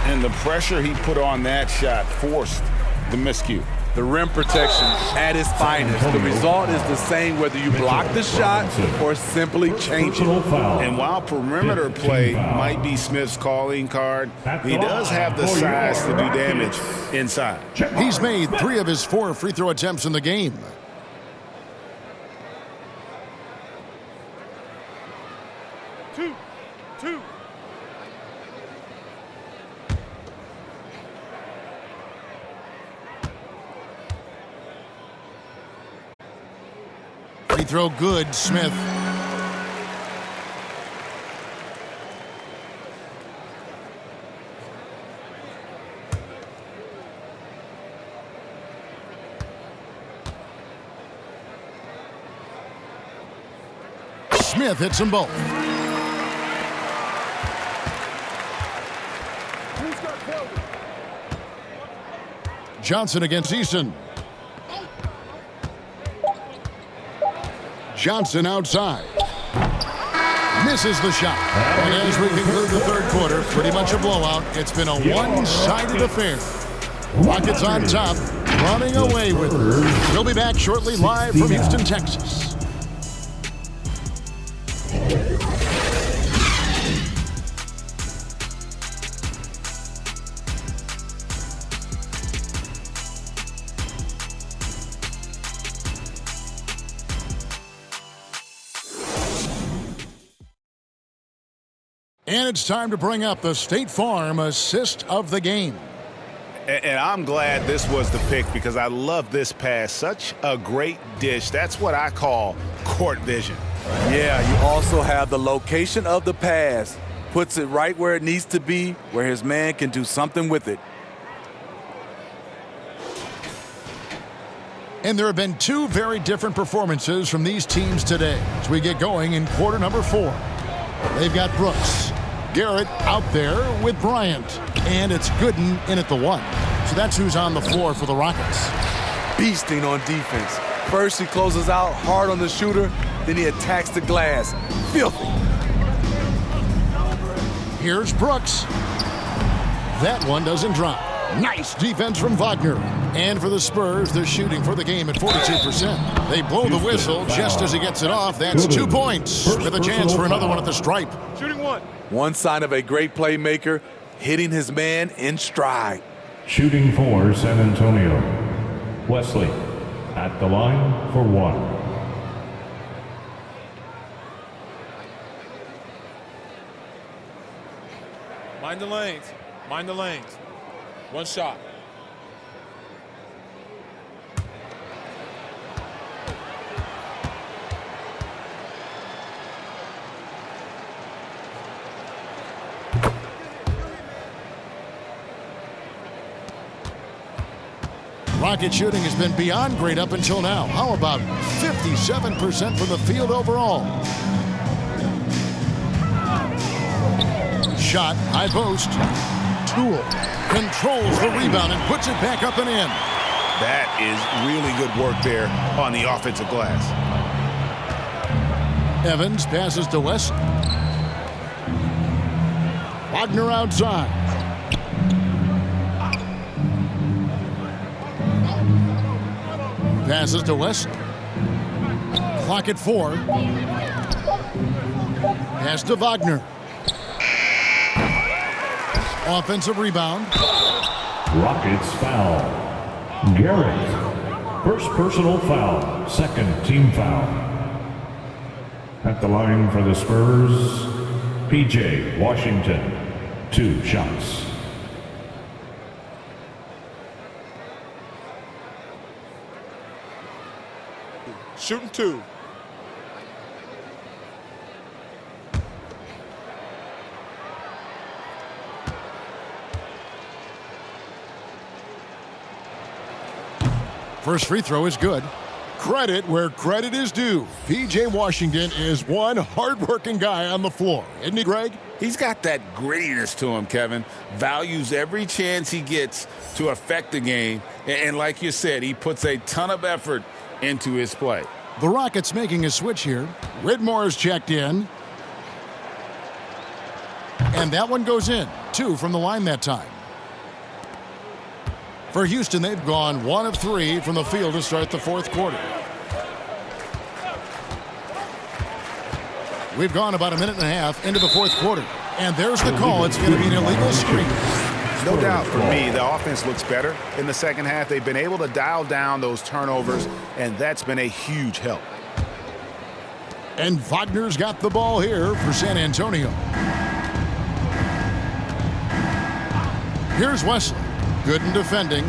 And the pressure he put on that shot forced the miscue. The rim protection at its finest. The result is the same whether you block the shot or simply change it. And while perimeter play might be Smith's calling card, he does have the size to do damage inside. He's made 3 of his 4 free throw attempts in the game. Two. Free throw good, Smith. Smith hits them both. Johnson against Eason. Johnson outside. Misses the shot. And as we conclude the third quarter, pretty much a blowout. It's been a one-sided affair. Rockets on top, running away with it. We'll be back shortly live from Houston, Texas. And it's time to bring up the State Farm assist of the game. And I'm glad this was the pick because I love this pass. Such a great dish. That's what I call court vision. Yeah, you also have the location of the pass. Puts it right where it needs to be, where his man can do something with it. And there have been 2 very different performances from these teams today as we get going in quarter number 4. They've got Brooks. Garrett out there with Bryant. And it's Gooden in at the 1. So that's who's on the floor for the Rockets. Beasting on defense. First he closes out hard on the shooter, then he attacks the glass. Filthy. Here's Brooks. That one doesn't drop. Nice defense from Wagner. And for the Spurs, they're shooting for the game at 42%. They blow the whistle just as he gets it off. That's 2 points with a chance for another one at the stripe. Shooting one. One sign of a great playmaker, hitting his man in stride. Shooting for San Antonio. Wesley at the line for 1. Mind the lanes. Mind the lanes. One shot. Rocket shooting has been beyond great up until now. How about 57% from the field overall? Shot, high post. Toole controls the rebound and puts it back up and in. That is really good work there on the offensive glass. Evans passes to West. Wagner outside. Passes to West. Clock at 4. Pass to Wagner. Offensive rebound. Rockets foul. Garrett. First personal foul. Second team foul. At the line for the Spurs, P.J. Washington. 2 shots. Shooting 2. First free throw is good. Credit where credit is due. P.J. Washington is one hard-working guy on the floor. Isn't he, Greg? He's got that grittiness to him, Kevin. Values every chance he gets to affect the game. And like you said, he puts a ton of effort into his play. The Rockets making a switch here. Whitmore is checked in. And that one goes in. 2 from the line that time. For Houston, they've gone 1 of 3 from the field to start the 4th quarter. We've gone about a minute and a half into the 4th quarter. And there's the call. It's going to be an illegal screen. No doubt for me, the offense looks better in the second half. They've been able to dial down those turnovers, and that's been a huge help. And Wagner's got the ball here for San Antonio. Here's Wesley. Good in defending.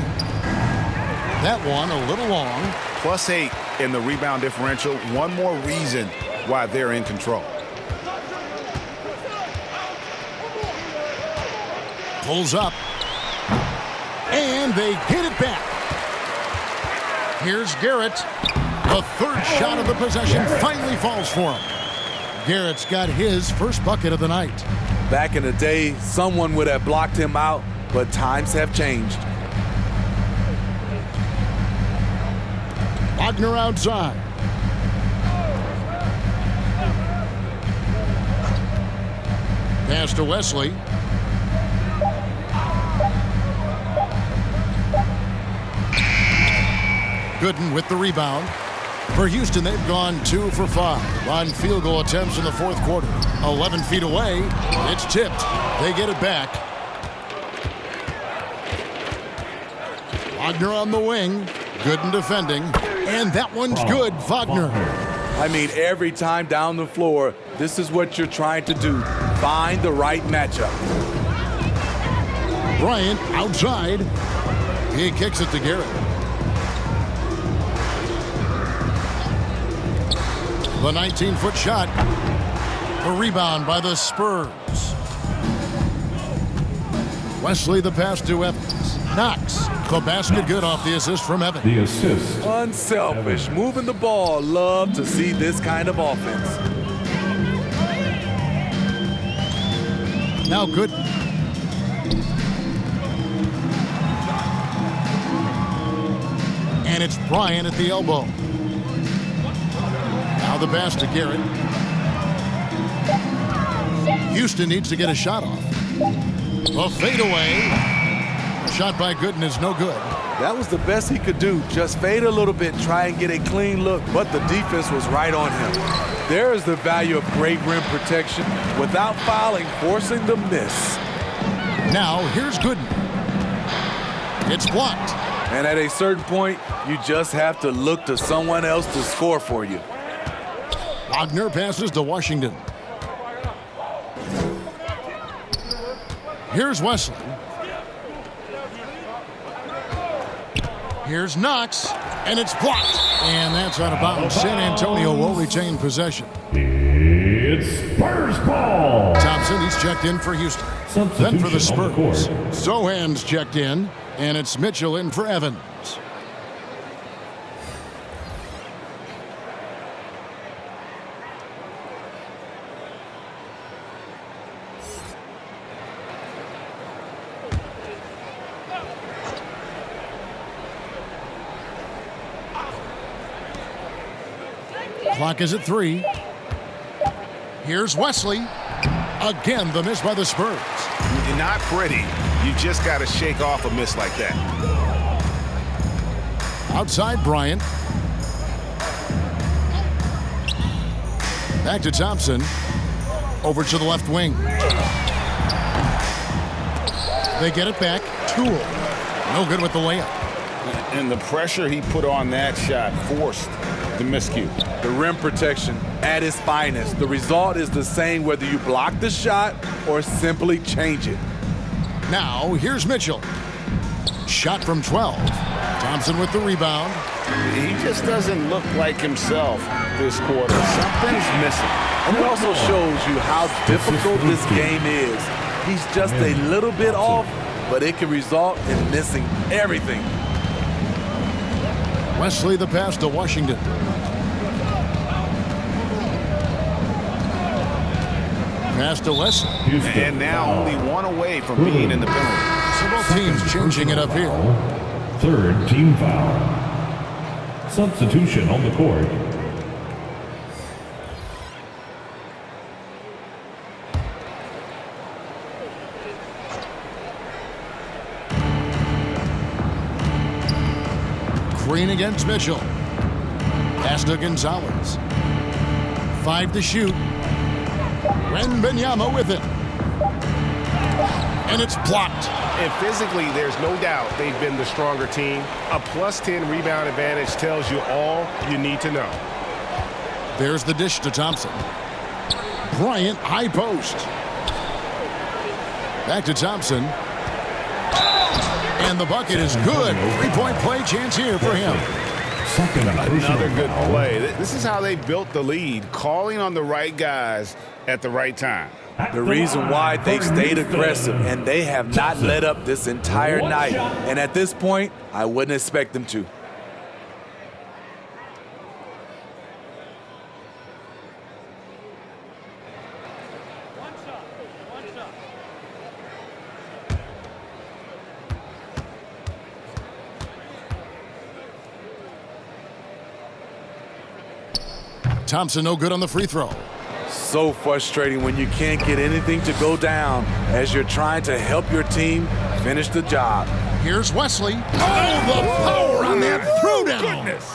That one a little long. +8 in the rebound differential. One more reason why they're in control. Pulls up. And they hit it back. Here's Garrett. The third shot of the possession finally falls for him. Garrett's got his first bucket of the night. Back in the day, someone would have blocked him out, but times have changed. Wagner outside. Pass to Wesley. Gooden with the rebound. For Houston, they've gone 2 for 5 on field goal attempts in the 4th quarter. 11 feet away. It's tipped. They get it back. Wagner on the wing. Gooden defending. And that one's good. Wagner. I mean, every time down the floor, this is what you're trying to do. Find the right matchup. Bryant outside. He kicks it to Garrett. The 19-foot shot. A rebound by the Spurs. Wesley the pass to Evans. Knocks. The basket good off the assist from Evans. The assist. Unselfish. Moving the ball. Love to see this kind of offense. Now good. And it's Bryant at the elbow. Now the pass to Garrett. Houston needs to get a shot off. A fadeaway. Shot by Gooden is no good. That was the best he could do. Just fade a little bit, try and get a clean look, but the defense was right on him. There is the value of great rim protection without fouling, forcing the miss. Now, here's Gooden. It's blocked. And at a certain point, you just have to look to someone else to score for you. Wagner passes to Washington. Here's Wesley. Here's Knox, and it's blocked. And that's out of bounds. San Antonio will retain possession. It's Spurs ball. Thompson, he's checked in for Houston. Then for the Spurs. Sohan's checked in, and it's Mitchell in for Evans. Clock is at 3. Here's Wesley. Again, the miss by the Spurs. Not pretty. You just got to shake off a miss like that. Outside Bryant. Back to Thompson. Over to the left wing. They get it back. Toole. No good with the layup. And the pressure he put on that shot forced the miscue. The rim protection at its finest. The result is the same whether you block the shot or simply change it. Now, here's Mitchell. Shot from 12. Thompson with the rebound. He just doesn't look like himself this quarter. Something's missing. And it also shows you how difficult this game is. He's just a little bit off, but it can result in missing everything. Wesley the pass to Washington. Pass to Wesley. And now only one away from being in the penalty. So both teams changing it up here. Third team foul. Substitution on the court. Green against Mitchell. Pass to Gonzalez. 5 to shoot. Wembanyama with it. And it's blocked. And physically, there's no doubt they've been the stronger team. A +10 rebound advantage tells you all you need to know. There's the dish to Thompson. Bryant, high post. Back to Thompson. And the bucket is good. 3-point play chance here for him. Another good play. This is how they built the lead, calling on the right guys at the right time. The reason why they've stayed aggressive and they have not let up this entire night. And at this point, I wouldn't expect them to. Thompson no good on the free throw. So frustrating when you can't get anything to go down as you're trying to help your team finish the job. Here's Wesley. Oh, the power on that throwdown. Goodness.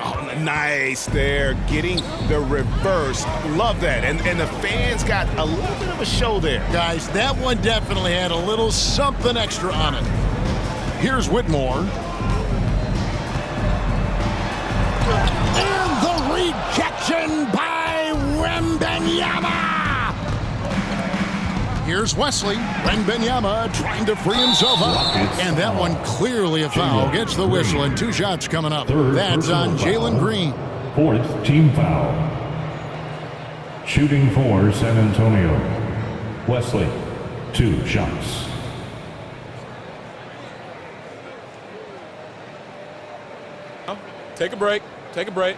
Oh, nice there, getting the reverse. Love that. And the fans got a little bit of a show there. Guys, that one definitely had a little something extra on it. Here's Whitmore. And the rejection by Wembanyama. Here's Wesley. Wembanyama trying to free himself up. And that one clearly a foul. Gets the whistle and 2 shots coming up. That's on Jalen Green. 4th team foul. Shooting for San Antonio. Wesley, 2 shots. Take a break. Take a break.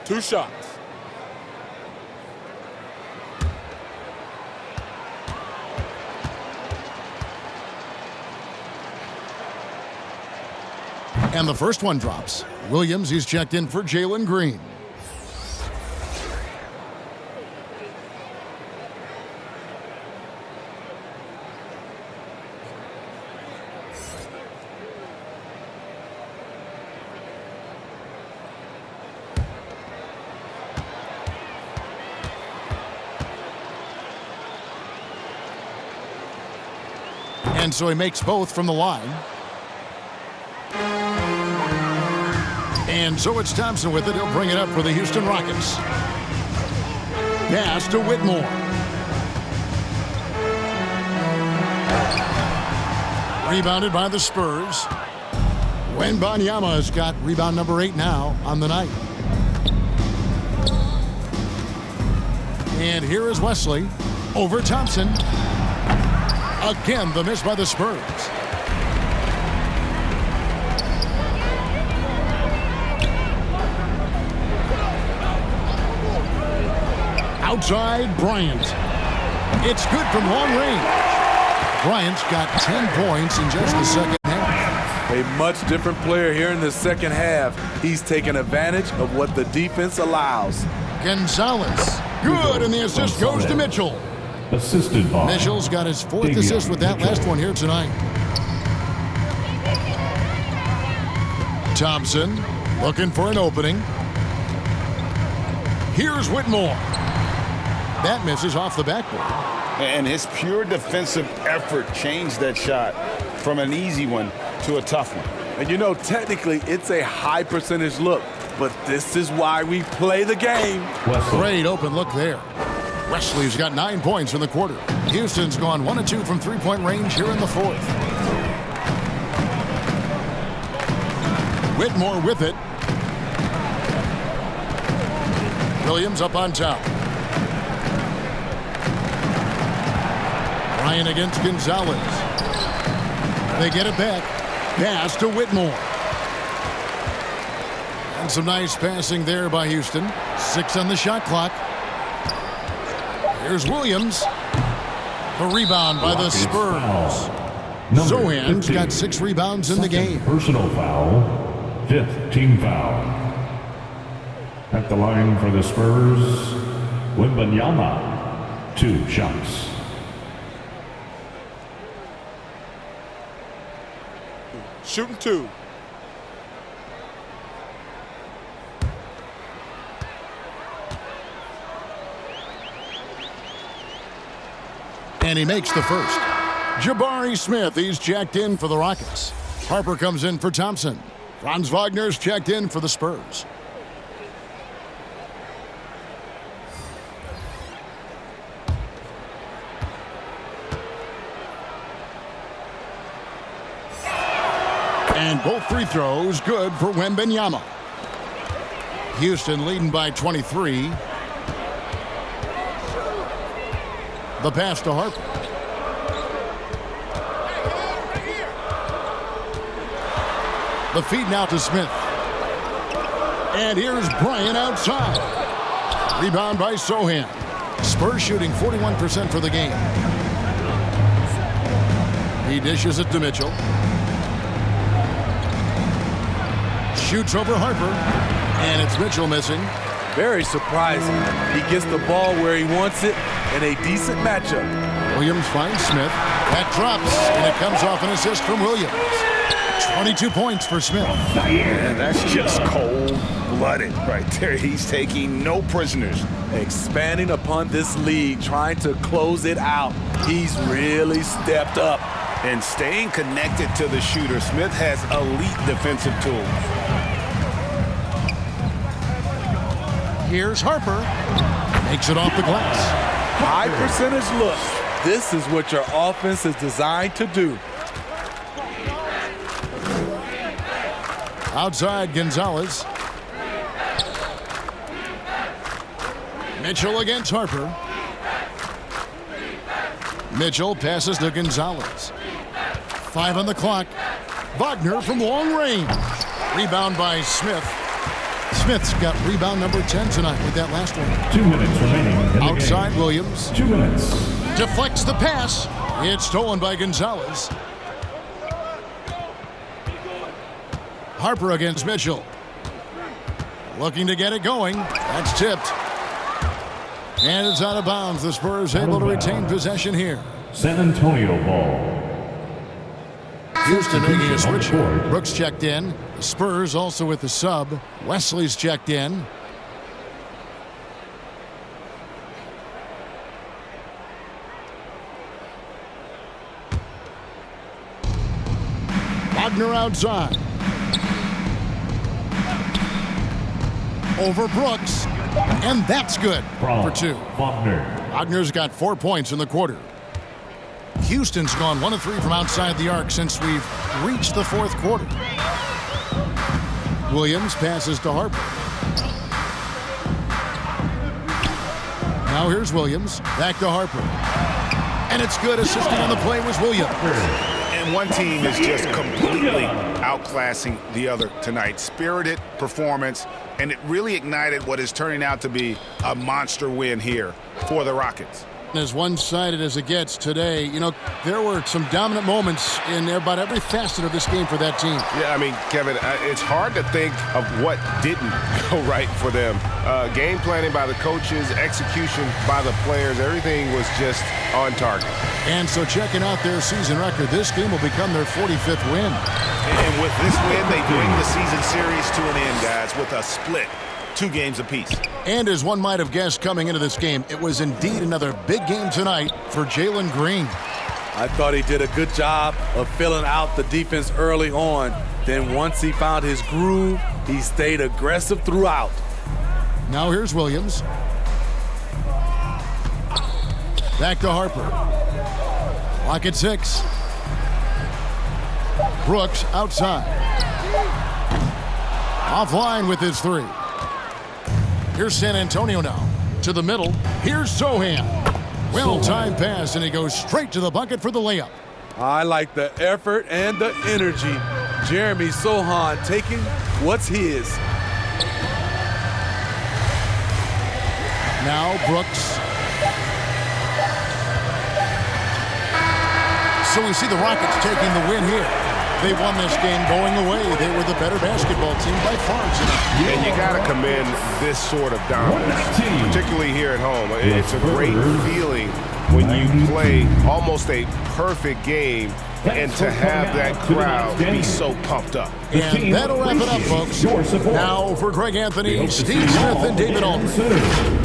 2 shots. And the first one drops. Williams, he's checked in for Jalen Green. And so he makes both from the line. And so it's Thompson with it. He'll bring it up for the Houston Rockets. Pass to Whitmore. Rebounded by the Spurs. Wembanyama has got rebound number 8 now on the night. And here is Wesley over Thompson. Again, the miss by the Spurs. Outside, Bryant. It's good from long range. Bryant's got 10 points in just the second half. A much different player here in the second half. He's taking advantage of what the defense allows. Gonzalez. Good, and the assist goes to Mitchell. Assisted by Mitchell's got his 4th assist with that last one here tonight. Thompson looking for an opening. Here's Whitmore. That misses off the backboard. And his pure defensive effort changed that shot from an easy one to a tough one. And you know, technically, it's a high percentage look, but this is why we play the game. Great open look there. Wesley's got 9 points in the quarter. Houston's gone 1 of 2 from three-point range here in the 4th. Whitmore with it. Williams up on top. Ryan against Gonzalez. They get it back. Pass to Whitmore. And some nice passing there by Houston. 6 on the shot clock. Here's Williams. The rebound by the Spurs. Zohan's got 6 rebounds in the game. Personal foul. 5th team foul. At the line for the Spurs, Wembanyama. 2 shots. Shooting 2. And he makes the first. Jabari Smith, he's checked in for the Rockets. Harper comes in for Thompson. Franz Wagner's checked in for the Spurs. And both free throws good for Wembanyama. Houston leading by 23. The pass to Harper. The feed now to Smith. And here's Bryant outside. Rebound by Sohan. Spurs shooting 41% for the game. He dishes it to Mitchell. Shoots over Harper. And it's Mitchell missing. Very surprising. He gets the ball where he wants it in a decent matchup. Williams finds Smith. That drops, and it comes off an assist from Williams. 22 points for Smith. And that's just cold-blooded right there. He's taking no prisoners. Expanding upon this lead, trying to close it out. He's really stepped up. And staying connected to the shooter, Smith has elite defensive tools. Here's Harper. Makes it off the glass. High percentage look. This is what your offense is designed to do. Outside Gonzalez. Mitchell against Harper. Mitchell passes to Gonzalez. 5 on the clock. Wagner from long range. Rebound by Smith. Smith's got rebound number 10 tonight with that last one. 2 minutes remaining in the Outside game. Williams. 2 minutes. Deflects the pass. It's stolen by Gonzalez. Harper against Mitchell. Looking to get it going. That's tipped. And it's out of bounds. The Spurs able to retain possession here. San Antonio ball. Houston making a switch. Brooks checked in. The Spurs also with the sub. Wesley's checked in. Wagner outside. Over Brooks. And that's good for 2. Wagner's got 4 points in the quarter. Houston's gone 1 of 3 from outside the arc since we've reached the 4th quarter. Williams passes to Harper. Now here's Williams. Back to Harper. And it's good. Assisting on the play was Williams. And one team is just completely outclassing the other tonight. Spirited performance, and it really ignited what is turning out to be a monster win here for the Rockets. As one-sided as it gets today, you know, there were some dominant moments in about every facet of this game for that team. Yeah, I mean, Kevin, it's hard to think of what didn't go right for them. Game planning by the coaches, execution by the players, everything was just on target. And so checking out their season record, this game will become their 45th win. And with this win, they bring the season series to an end, guys, with a split. 2 games apiece. And as one might have guessed coming into this game, it was indeed another big game tonight for Jalen Green. I thought he did a good job of filling out the defense early on. Then once he found his groove, he stayed aggressive throughout. Now here's Williams. Back to Harper. Clock at 6. Brooks outside. Offline with his 3. Here's San Antonio now. To the middle. Here's Sohan. Well-timed pass, and he goes straight to the bucket for the layup. I like the effort and the energy. Jeremy Sohan taking what's his. Now Brooks. So we see the Rockets taking the win here. They won this game going away. They were the better basketball team by far tonight. And you got to commend this sort of dominance, particularly here at home. It's a great feeling when you play almost a perfect game and to have that crowd be so pumped up. And that'll wrap it up, folks. Now for Greg Anthony, Steve Smith, and David Aldridge.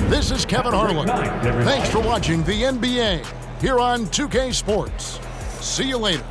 This is Kevin Harlan. Thanks for watching the NBA here on 2K Sports. See you later.